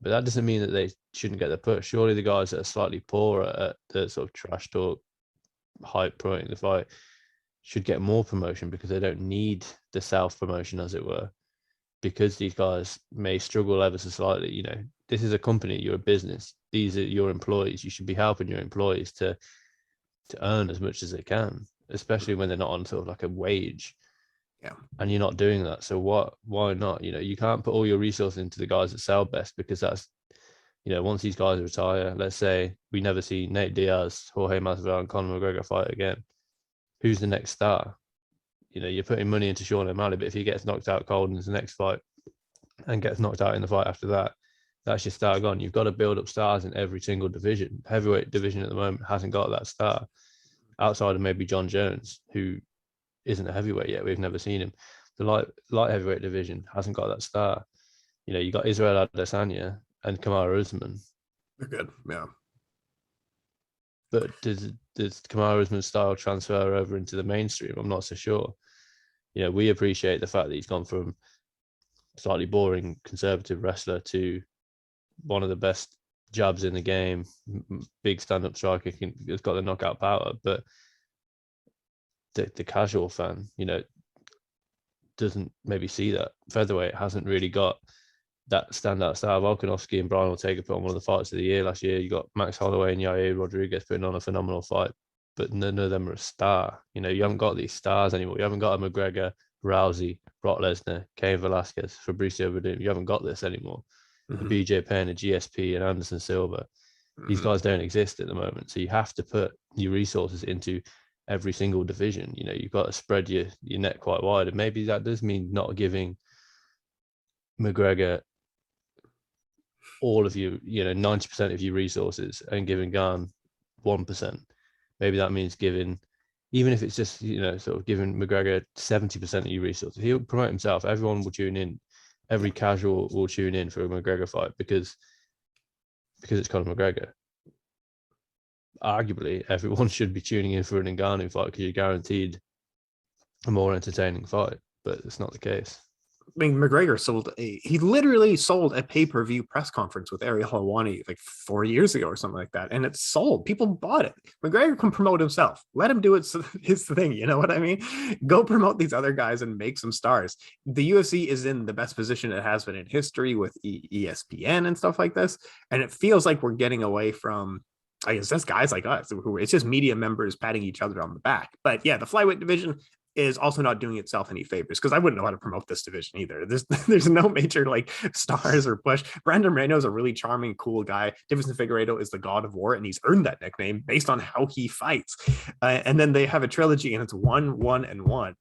Speaker 2: But that doesn't mean that they shouldn't get the push. Surely the guys that are slightly poorer at the sort of trash talk, hype promoting the fight should get more promotion because they don't need the self-promotion, as it were, because these guys may struggle ever so slightly. You know, this is a company, you're a business. These are your employees. You should be helping your employees to earn as much as they can, especially when they're not on sort of like a wage.
Speaker 1: Yeah.
Speaker 2: And you're not doing that. So why not? You know, you can't put all your resources into the guys that sell best, because that's, you know, once these guys retire, let's say we never see Nate Diaz, Jorge Masvidal, and Conor McGregor fight again. Who's the next star? You know, you're putting money into Sean O'Malley, but if he gets knocked out cold in his next fight and gets knocked out in the fight after that, that's your star gone. You've got to build up stars in every single division. Heavyweight division at the moment hasn't got that star, outside of maybe John Jones, who isn't a heavyweight yet. We've never seen him. The light heavyweight division hasn't got that star. You know, you got Israel Adesanya and Kamaru Usman.
Speaker 1: They're good, yeah.
Speaker 2: But does Kamaru Usman's style transfer over into the mainstream? I'm not so sure. You know, we appreciate the fact that he's gone from slightly boring conservative wrestler to one of the best jabs in the game, big stand-up striker, has got the knockout power. But the casual fan, you know, doesn't maybe see that. Featherweight hasn't really got that standout style. Volkanovski and Brian Ortega put on one of the fights of the year last year. You got Max Holloway and Yair Rodriguez putting on a phenomenal fight, but none of them are a star. You know, you haven't got these stars anymore. You haven't got a McGregor, Rousey, Brock Lesnar, Cain Velasquez, Fabricio Verdum. You haven't got this anymore. Mm-hmm. A BJ Penn, a GSP, and Anderson Silva. Mm-hmm. These guys don't exist at the moment. So you have to put your resources into every single division. You know, you've got to spread your net quite wide. And maybe that does mean not giving McGregor all of you, 90% of your resources, and giving Gane 1%. Maybe that means giving, even if it's just, sort of giving McGregor 70% of your resources. He'll promote himself. Everyone will tune in. Every casual will tune in for a McGregor fight because it's Conor McGregor. Arguably, everyone should be tuning in for an Ngannou fight because you're guaranteed a more entertaining fight, but it's not the case.
Speaker 1: I mean, McGregor he literally sold a pay-per-view press conference with Ariel Helwani like 4 years ago or something like that. And it's sold. People bought it. McGregor can promote himself. Let him do it. His thing. You know what I mean? Go promote these other guys and make some stars. The UFC is in the best position it has been in history with ESPN and stuff like this. And it feels like we're getting away from, I guess that's guys like us who it's just media members patting each other on the back. But yeah, the flyweight division is also not doing itself any favors, because I wouldn't know how to promote this division either. There's no major like stars or push. Brandon Moreno is a really charming, cool guy. Deiveson Figueiredo is the god of war, and he's earned that nickname based on how he fights. And then they have a trilogy, and it's 1, 1, and 1.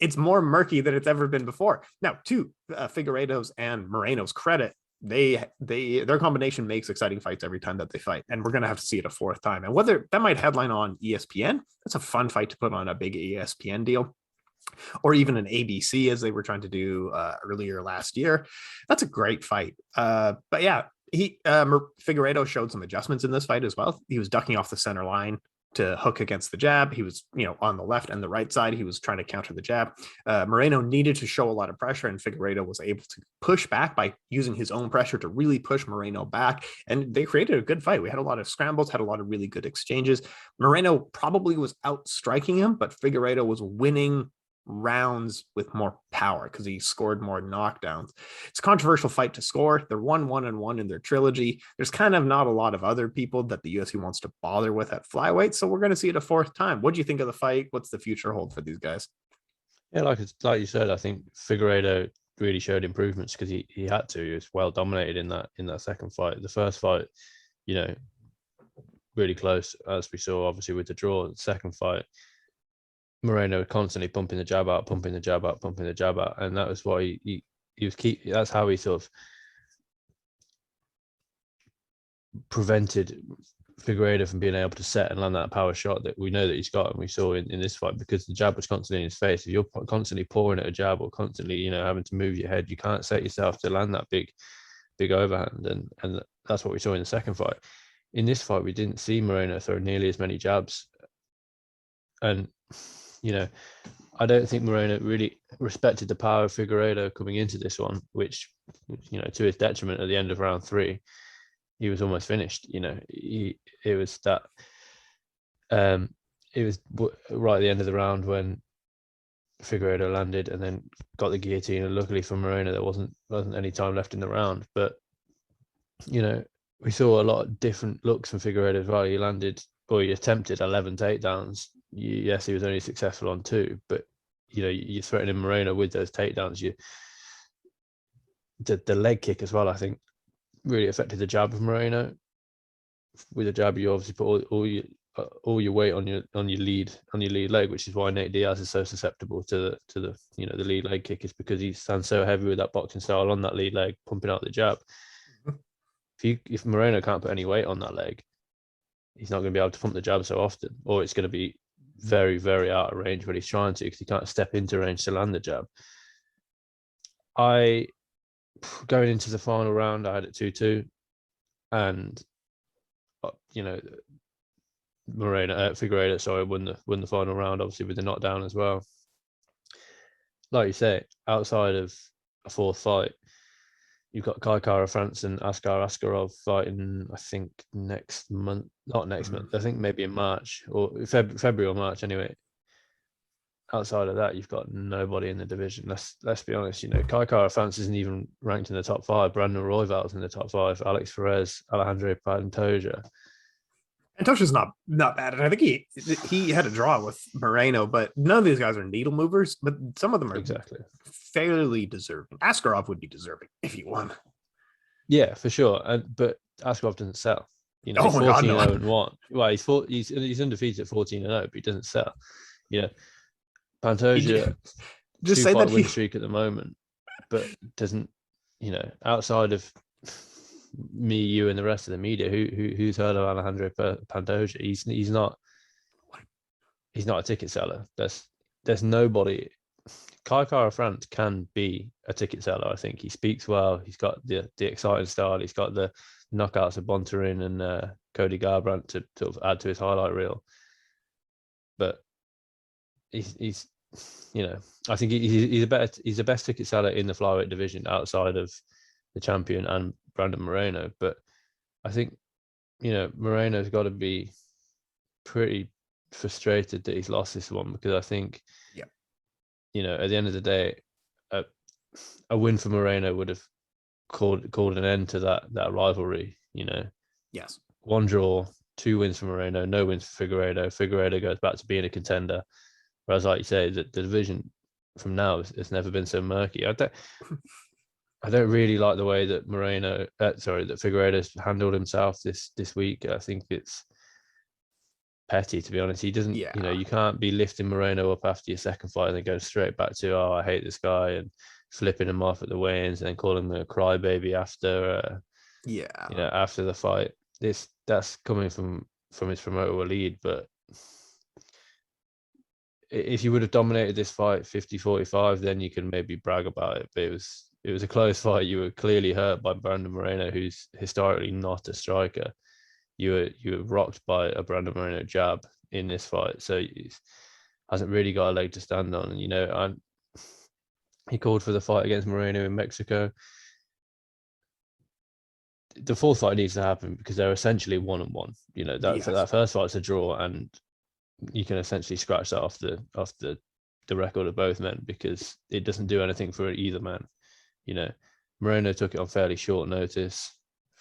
Speaker 1: It's more murky than it's ever been before. Now, to Figueiredo's and Moreno's credit, their combination makes exciting fights every time that they fight, and we're going to have to see it a fourth time. And whether that might headline on ESPN, that's a fun fight to put on a big ESPN deal, or even an ABC, as they were trying to do earlier last year. That's a great fight. But yeah, Figueiredo showed some adjustments in this fight as well. He was ducking off the center line to hook against the jab. He was, on the left and the right side. He was trying to counter the jab. Moreno needed to show a lot of pressure, and Figueiredo was able to push back by using his own pressure to really push Moreno back. And they created a good fight. We had a lot of scrambles, had a lot of really good exchanges. Moreno probably was out striking him, but Figueiredo was winning rounds with more power because he scored more knockdowns. It's a controversial fight to score. They're 1, 1, and 1 in their trilogy. There's kind of not a lot of other people that the UFC wants to bother with at flyweight, so we're going to see it a fourth time. What do you think of the fight? What's the future hold for these guys?
Speaker 2: Yeah, like you said, I think Figueiredo really showed improvements because he had to. He was well dominated in that second fight. The first fight, really close, as we saw obviously with the draw. The second fight, Moreno constantly pumping the jab out, and that was why he was that's how he sort of prevented Figueiredo from being able to set and land that power shot that we know that he's got, and we saw in this fight, because the jab was constantly in his face. If you're constantly pouring at a jab or constantly having to move your head, you can't set yourself to land that big overhand, and that's what we saw in the second fight. In this fight, we didn't see Moreno throw nearly as many jabs, and I don't think Moreno really respected the power of Figueiredo coming into this one, which, you know, to his detriment at the end of round 3, he was almost finished. You know, it was that it was right at the end of the round when Figueiredo landed and then got the guillotine, and luckily for Moreno there wasn't any time left in the round. But you know, we saw a lot of different looks from Figueiredo as well. He landed, or he attempted 11 takedowns. Yes, he was only successful on 2, but you know, you're threatening Moreno with those takedowns. The leg kick as well, I think, really affected the jab of Moreno. With a jab, you obviously put all your weight on your lead leg, which is why Nate Diaz is so susceptible to the you know, the lead leg kick, is because he stands so heavy with that boxing style on that lead leg, pumping out the jab. If Moreno can't put any weight on that leg, he's not going to be able to pump the jab so often, or it's going to be very, very out of range when he's trying to, because he can't step into range to land the jab. Going into the final round, I had it 2-2, and you know, Figueiredo, won the final round, obviously with the knockdown as well. Like you say, outside of a 4th fight, you've got Kai Kara-France and Askar Askarov fighting, I think next month, not next month, I think maybe in March or February or March anyway. Outside of that, you've got nobody in the division. Let's be honest. You know, Kai Kara-France isn't even ranked in the top 5. Brandon Royval's in the top 5. Alex Perez, Alejandro Pantoja.
Speaker 1: Antosha's not bad, and I think he had a draw with Moreno, but none of these guys are needle movers. But some of them are
Speaker 2: exactly
Speaker 1: fairly deserving. Askarov would be deserving if he won.
Speaker 2: Yeah, for sure. But Askarov doesn't sell. You know, he's 14-0-1. Well, he's undefeated at 14-0, but he doesn't sell. You know, Pantoja,
Speaker 1: just say that
Speaker 2: win streak at the moment, but doesn't, you know, outside of me, you, and the rest of the media, who's heard of Alejandro Pantoja? He's not a ticket seller. There's nobody. Kai Kara-France can be a ticket seller. I think he speaks well. He's got the exciting style. He's got the knockouts of Bontarin and Cody Garbrandt to sort of add to his highlight reel. But he's you know, I think he's the best ticket seller in the flyweight division outside of the champion and Brandon Moreno. But I think, you know, Moreno's got to be pretty frustrated that he's lost this one, because I think, you know, at the end of the day, a win for Moreno would have called an end to that rivalry. You know,
Speaker 1: yes,
Speaker 2: 1 draw, 2 wins for Moreno, no wins for Figueiredo. Figueiredo goes back to being a contender. Whereas, like you say, the division from now has never been so murky. I don't really like the way that that Figueiredo's handled himself this week. I think it's petty, to be honest. He doesn't, you know, you can't be lifting Moreno up after your second fight and then go straight back to, I hate this guy, and flipping him off at the weigh-ins and then calling him a crybaby after, you know, after the fight. That's coming from his promoter Waleed, but if you would have dominated this fight 50-45, then you can maybe brag about it. But it was a close fight. You were clearly hurt by Brandon Moreno, who's historically not a striker. You were rocked by a Brandon Moreno jab in this fight, so he hasn't really got a leg to stand on. And you know, he called for the fight against Moreno in Mexico. The 4th fight needs to happen because they're essentially 1-1. You know, that first fight's a draw, and you can essentially scratch that off the record of both men, because it doesn't do anything for either man. You know, Moreno took it on fairly short notice.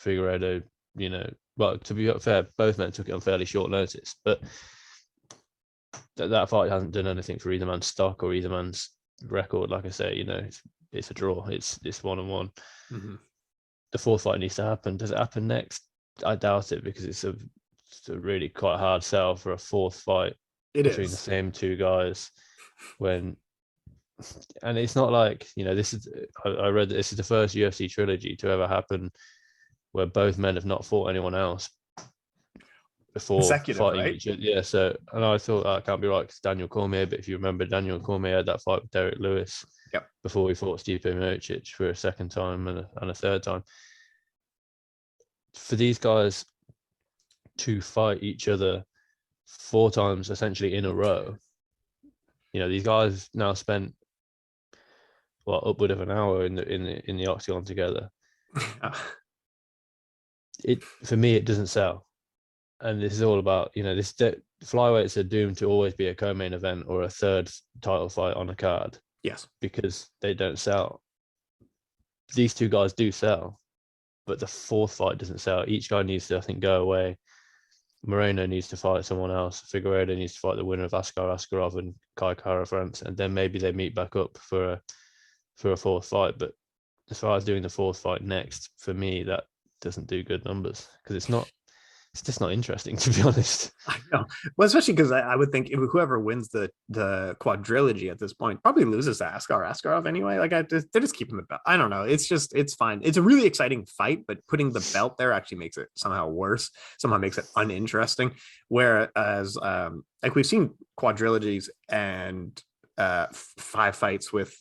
Speaker 2: Figueiredo, you know, well, to be fair, both men took it on fairly short notice, but that fight hasn't done anything for either man's stock or either man's record. Like I say, you know, it's a draw. It's 1-1.
Speaker 1: Mm-hmm.
Speaker 2: The 4th fight needs to happen. Does it happen next? I doubt it, because it's a really quite hard sell for a 4th fight between the same 2 guys. And it's not like, you know, I read that this is the first UFC trilogy to ever happen where both men have not fought anyone else before fighting
Speaker 1: right?
Speaker 2: each other. Yeah, so, and I thought that can't be right because Daniel Cormier, but if you remember, Daniel Cormier had that fight with Derek Lewis before he fought Stipe Miocic for a second time and a third time. For these guys to fight each other 4 times essentially in a row, these guys now spent upward of an hour in the octagon together. For me, it doesn't sell. And this is all about, flyweights are doomed to always be a co-main event or a third title fight on a card.
Speaker 1: Yes.
Speaker 2: Because they don't sell. These two guys do sell, but the fourth fight doesn't sell. Each guy needs to, I think, go away. Moreno needs to fight someone else. Figueiredo needs to fight the winner of Askar Askarov and Kai Kara France, and then maybe they meet back up for a fourth fight. But as far as doing the fourth fight next, for me, that doesn't do good numbers because it's just not interesting, to be honest.
Speaker 1: I know. Well, especially because I would think whoever wins the quadrilogy at this point probably loses to Askar Askarov anyway. Like they're just keeping the belt. I don't know. It's fine. It's a really exciting fight, but putting the belt there actually makes it somehow worse. Somehow makes it uninteresting. Whereas like we've seen quadrilogies and 5 fights with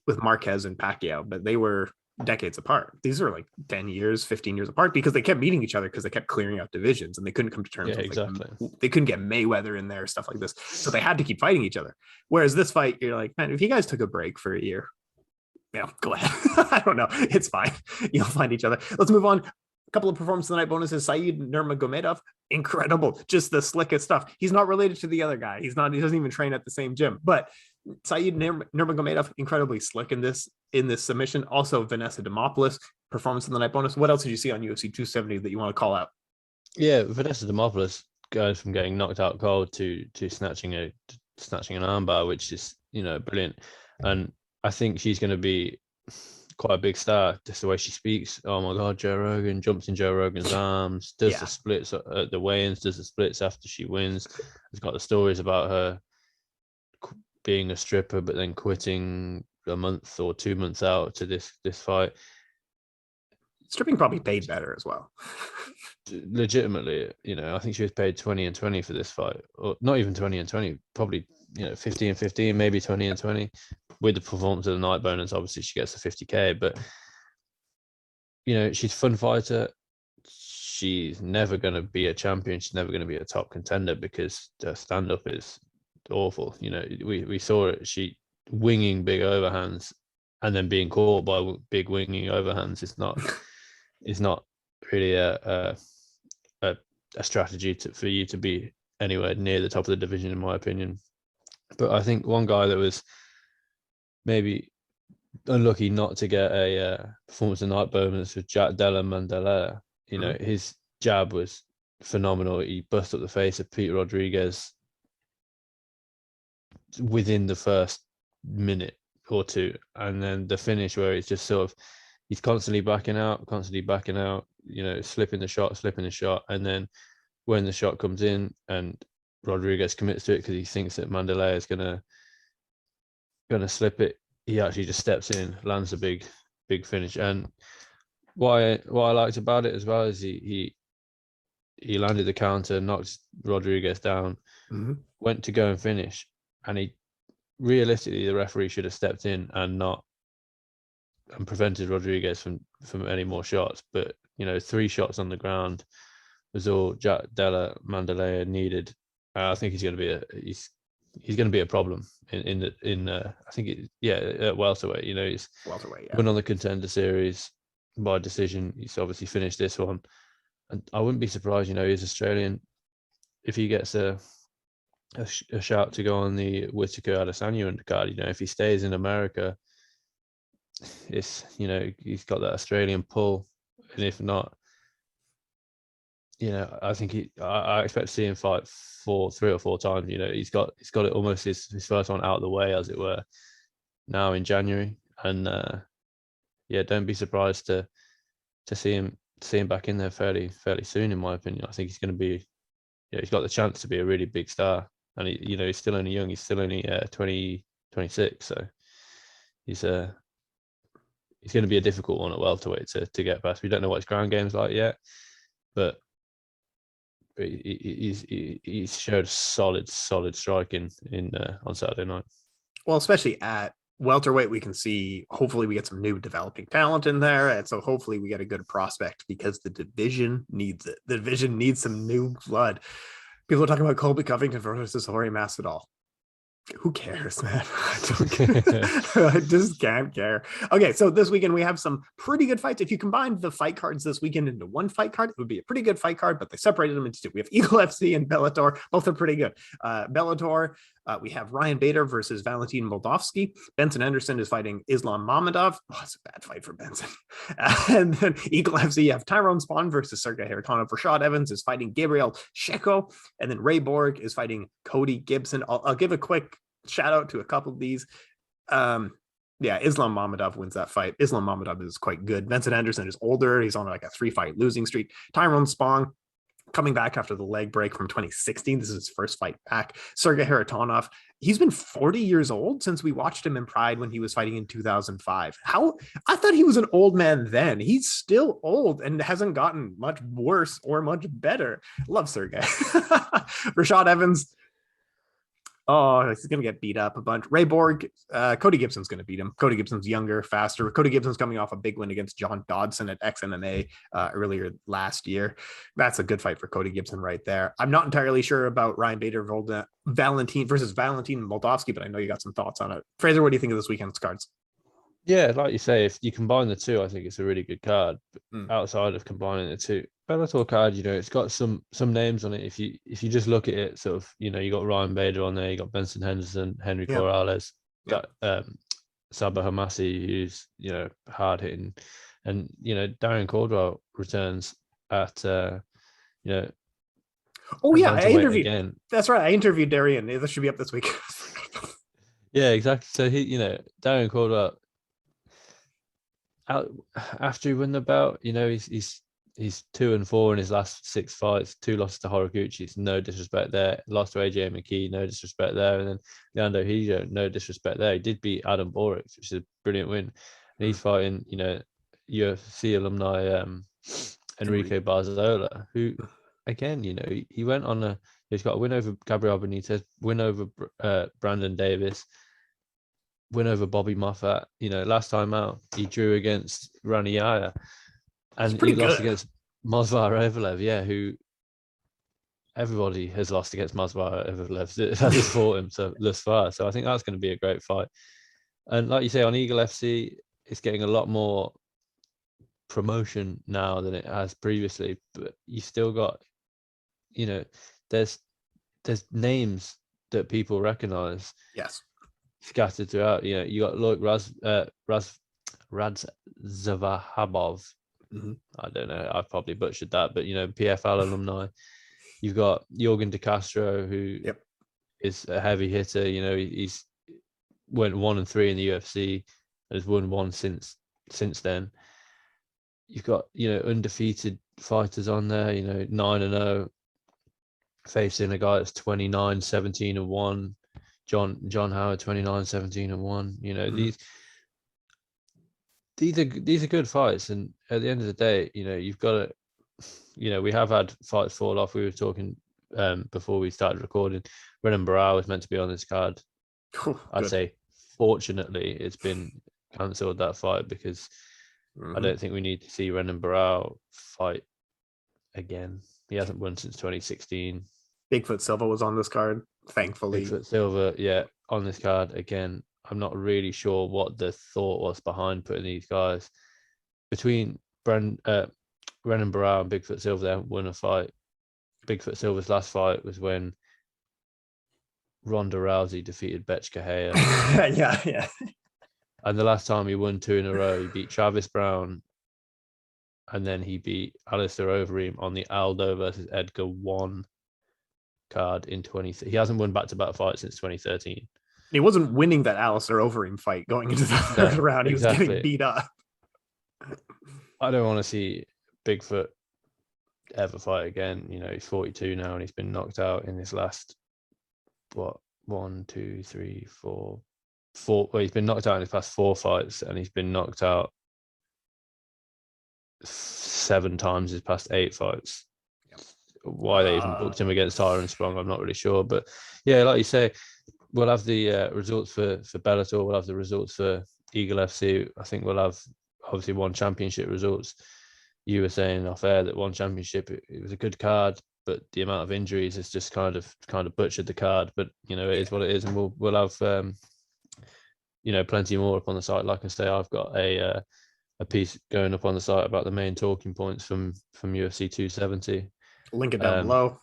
Speaker 1: Marquez and Pacquiao, but they were decades apart. These are like 10 years, 15 years apart because they kept meeting each other because they kept clearing out divisions and they couldn't come to terms with
Speaker 2: exactly.
Speaker 1: They couldn't get Mayweather in there, stuff like this. So they had to keep fighting each other. Whereas this fight, you're like, man, if you guys took a break for a year, go ahead. I don't know. It's fine. You'll find each other. Let's move on. A couple of performance of the night bonuses. Saeed Nurmagomedov, incredible. Just the slickest stuff. He's not related to the other guy. He doesn't even train at the same gym, but Saeed Nurmagomedov, incredibly slick in this submission. Also, Vanessa Demopoulos, performance of the night bonus. What else did you see on UFC 270 that you want to call out?
Speaker 2: Yeah, Vanessa Demopoulos goes from getting knocked out cold to snatching an armbar, which is brilliant. And I think she's going to be quite a big star. Just the way she speaks. Oh my God, Joe Rogan jumps in Joe Rogan's arms. Does the splits at the weigh-ins. Does the splits after she wins. Has got the stories about her being a stripper, but then quitting a month or 2 months out to this fight.
Speaker 1: Stripping probably paid better as well.
Speaker 2: Legitimately, I think she was paid 20 and 20 for this fight, or not even 20 and 20, probably 50 and 15, maybe 20 and 20. With the performance of the night bonus, obviously she gets the 50k. But she's a fun fighter. She's never going to be a champion. She's never going to be a top contender because her stand-up is awful. We saw it, she winging big overhands and then being caught by big winging overhands. It's not really a strategy for you to be anywhere near the top of the division, in my opinion. But I think one guy that was maybe unlucky not to get a performance of the night bonus was Jack Della Mandela. His jab was phenomenal. He bust up the face of Pete Rodriguez within the first minute or two, and then the finish where it's just sort of he's constantly backing out, slipping the shot, and then when the shot comes in and Rodriguez commits to it because he thinks that Mandela is gonna slip it, he actually just steps in, lands a big finish. And what I liked about it as well is he landed the counter, knocked Rodriguez down, went to go and finish, and he realistically, the referee should have stepped in and prevented Rodriguez from any more shots. But 3 shots on the ground was all Jack Della Mandela needed. I think he's going to be a problem I think at welterweight. He's
Speaker 1: welterweight,
Speaker 2: won on the Contender Series by decision. He's obviously finished this one, and I wouldn't be surprised. He's Australian. If he gets a shout to go on the Whittaker Adesanya undercard, if he stays in America, it's he's got that Australian pull, and if not, I think I expect to see him fight 3 or 4 times. He's got it almost his first one out of the way, as it were, now in January, and don't be surprised to see him back in there fairly soon, in my opinion. I think he's going to be, he's got the chance to be a really big star. And he's still only young. He's still only 26, so he's going to be a difficult one at welterweight to get past. We don't know what his ground game's like yet, but he's showed solid striking on Saturday night. Well,
Speaker 1: especially at welterweight, we can see, hopefully we get some new developing talent in there, and so hopefully we get a good prospect because the division needs it. The division needs some new blood. People are talking about Colby Covington versus Jorge Masvidal. Who cares, man? I just can't care. Okay, so this weekend we have some pretty good fights. If you combine the fight cards this weekend into one fight card, it would be a pretty good fight card, but they separated them into two. We have Eagle FC and Bellator. Both are pretty good. Bellator, we have Ryan Bader versus Valentin Moldavsky. Benson Henderson is fighting Islam Mamedov. Oh, it's a bad fight for Benson. And then Eagle FC, you have Tyrone Spahn versus Sergey Haratonov. Rashad Evans is fighting Gabriel Sheko. And then Ray Borg is fighting Cody Gibson. I'll give a quick shout out to a couple of these. Islam Mamedov wins that fight. Islam Mamedov is quite good. Benson Henderson is older. He's on like a 3-fight losing streak. Tyrone Spahn coming back after the leg break from 2016. This is his first fight back. Sergey Haratonov, he's been 40 years old since we watched him in Pride when he was fighting in 2005. I thought he was an old man then. He's still old and hasn't gotten much worse or much better. Love Sergey. Rashad Evans, oh, he's going to get beat up a bunch. Ray Borg, Cody Gibson's going to beat him. Cody Gibson's younger, faster. Cody Gibson's coming off a big win against John Dodson at XMMA earlier last year. That's a good fight for Cody Gibson right there. I'm not entirely sure about Ryan Bader Valentin Moldavsky, but I know you got some thoughts on it. Frazer, what do you think of this weekend's cards?
Speaker 2: Yeah, like you say, if you combine the two, I think it's a really good card. Outside of combining the two, Bellator card, it's got some names on it. If you just look at it, sort of, you got Ryan Bader on there, you got Benson Henderson, Henry Corrales, Sabah Hamasi, who's hard hitting, and Darren Caldwell returns at I
Speaker 1: interviewed
Speaker 2: again.
Speaker 1: That's right, I interviewed Darian. This should be up this week.
Speaker 2: Yeah, exactly. So he, Darren Caldwell, after he won the belt, he's 2-4 in his last 6 fights, 2 losses to Horiguchi. No disrespect there. Lost to AJ McKee, no disrespect there. And then Leandro Hijo, no disrespect there. He did beat Adam Boric, which is a brilliant win. And he's fighting, UFC alumni Enrique Barzola, who, again, he went on he's got a win over Gabriel Benitez, win over Brandon Davis, win over Bobby Moffat. Last time out, he drew against Rani Yaya. And he lost against Movsar Evelev, who everybody has lost against Movsar Evelev that has fought him thus far. So I think that's going to be a great fight. And like you say, on Eagle FC, it's getting a lot more promotion now than it has previously. But you still got, there's names that people recognize.
Speaker 1: Yes.
Speaker 2: Scattered throughout. You got Radzavahabov. I don't know. I've probably butchered that, but PFL alumni. You've got Jorgen De Castro, who is a heavy hitter. He's went 1-3 in the UFC, and has won 1 since then. You've got undefeated fighters on there. 9-0, facing a guy that's 29-17-1. John Howard 29-17-1. These are good fights, and at the end of the day, you've got to, we have had fights fall off. We were talking before we started recording. Renan Barao was meant to be on this card. I'd say, fortunately, it's been cancelled, that fight, because I don't think we need to see Renan Barao fight again. He hasn't won since 2016.
Speaker 1: Bigfoot Silva was on this card, thankfully.
Speaker 2: Bigfoot Silva, on this card again. I'm not really sure what the thought was behind putting these guys between Renan Barao and Bigfoot Silva. They haven't won a fight. Bigfoot Silva's last fight was when Ronda Rousey defeated Betch Kahea.
Speaker 1: yeah.
Speaker 2: And the last time he won 2 in a row, he beat Travis Brown, and then he beat Alistair Overeem on the Aldo versus Edgar 1 card in 20. He hasn't won back-to-back fights since 2013.
Speaker 1: He wasn't winning that Alistair Overeem fight going into the third round. He was getting beat up.
Speaker 2: I don't want to see Bigfoot ever fight again. He's 42 now, and he's been knocked out in his last, 1, 2, 3, 4. Well, he's been knocked out in his past 4 fights, and he's been knocked out 7 times his past 8 fights. Why they even booked him against Tyron Sprong, I'm not really sure. But yeah, like you say, we'll have the results for Bellator. We'll have the results for Eagle FC. I think we'll have obviously 1 championship results. You were saying off air that 1 championship, it was a good card. but the amount of injuries has just kind of butchered the card. But you know, it is what it is, and we'll have you know, plenty more up on the site. Like I say, I've got a piece going up on the site about the main talking points from UFC 270.
Speaker 1: Link it down below.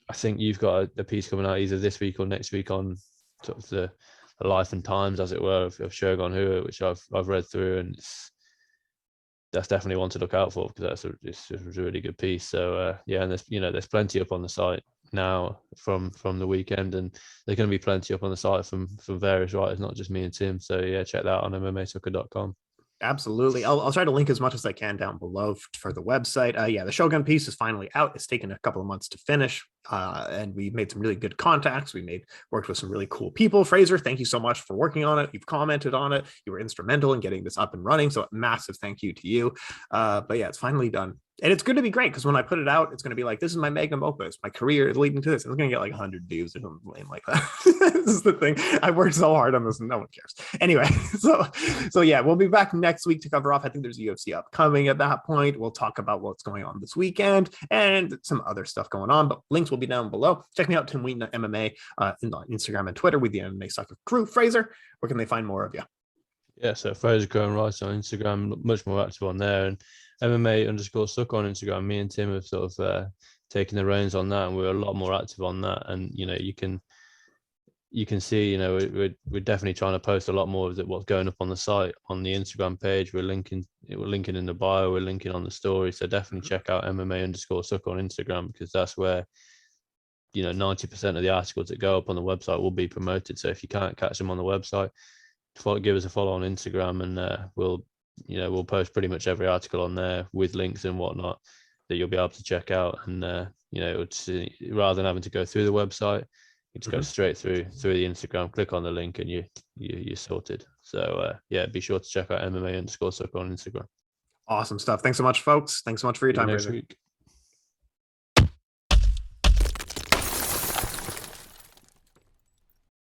Speaker 2: I think you've got a piece coming out either this week or next week on sort of the life and times, as it were, of Shogun Rua, which I've read through, and that's definitely one to look out for, because it's a really good piece. So yeah, and there's plenty up on the site now from the weekend, and there's going to be plenty up on the site from various writers, not just me and Tim. So yeah, check that out on MMAsucka.com.
Speaker 1: Absolutely. I'll try to link as much as I can down below for the website. Yeah, the Shogun piece is finally out. It's taken a couple of months to finish. And we made some really good contacts. We worked with some really cool people. Frazer, thank you so much for working on it. You've commented on it. You were instrumental in getting this up and running. So massive thank you to you. But yeah, it's finally done. And it's going to be great, because when I put it out, it's going to be like, this is my magnum opus. My career is leading to this. It's going to get like 100 views or something like that. This is the thing. I worked so hard on this and no one cares. Anyway, so yeah, we'll be back next week to cover off. I think there's a UFC upcoming at that point. We'll talk about what's going on this weekend and some other stuff going on, but links will be down below. Check me out, Tim Wheaton at MMA, on Instagram and Twitter with the MMA Sucka crew. Frazer, where can they find more of you?
Speaker 2: Yeah, so Frazer Growing Rice on Instagram, much more active on there, and MMA_Sucka on Instagram. Me and Tim have sort of taken the reins on that, and we're a lot more active on that. And you know, you can see, you know, we're definitely trying to post a lot more of what's going up on the site, on the Instagram page. We're linking in the bio, we're linking on the story. So definitely check out MMA_Sucka on Instagram, because that's where, you know, 90% of the articles that go up on the website will be promoted. So if you can't catch them on the website, give us a follow on Instagram, and we'll post pretty much every article on there with links and whatnot that you'll be able to check out. And you know, rather than having to go through the website, you just go straight through the Instagram, click on the link, and you're sorted. So yeah, be sure to check out MMA_Sucka on Instagram.
Speaker 1: Awesome stuff. Thanks so much, folks. Thanks so much for your time.
Speaker 2: Next week.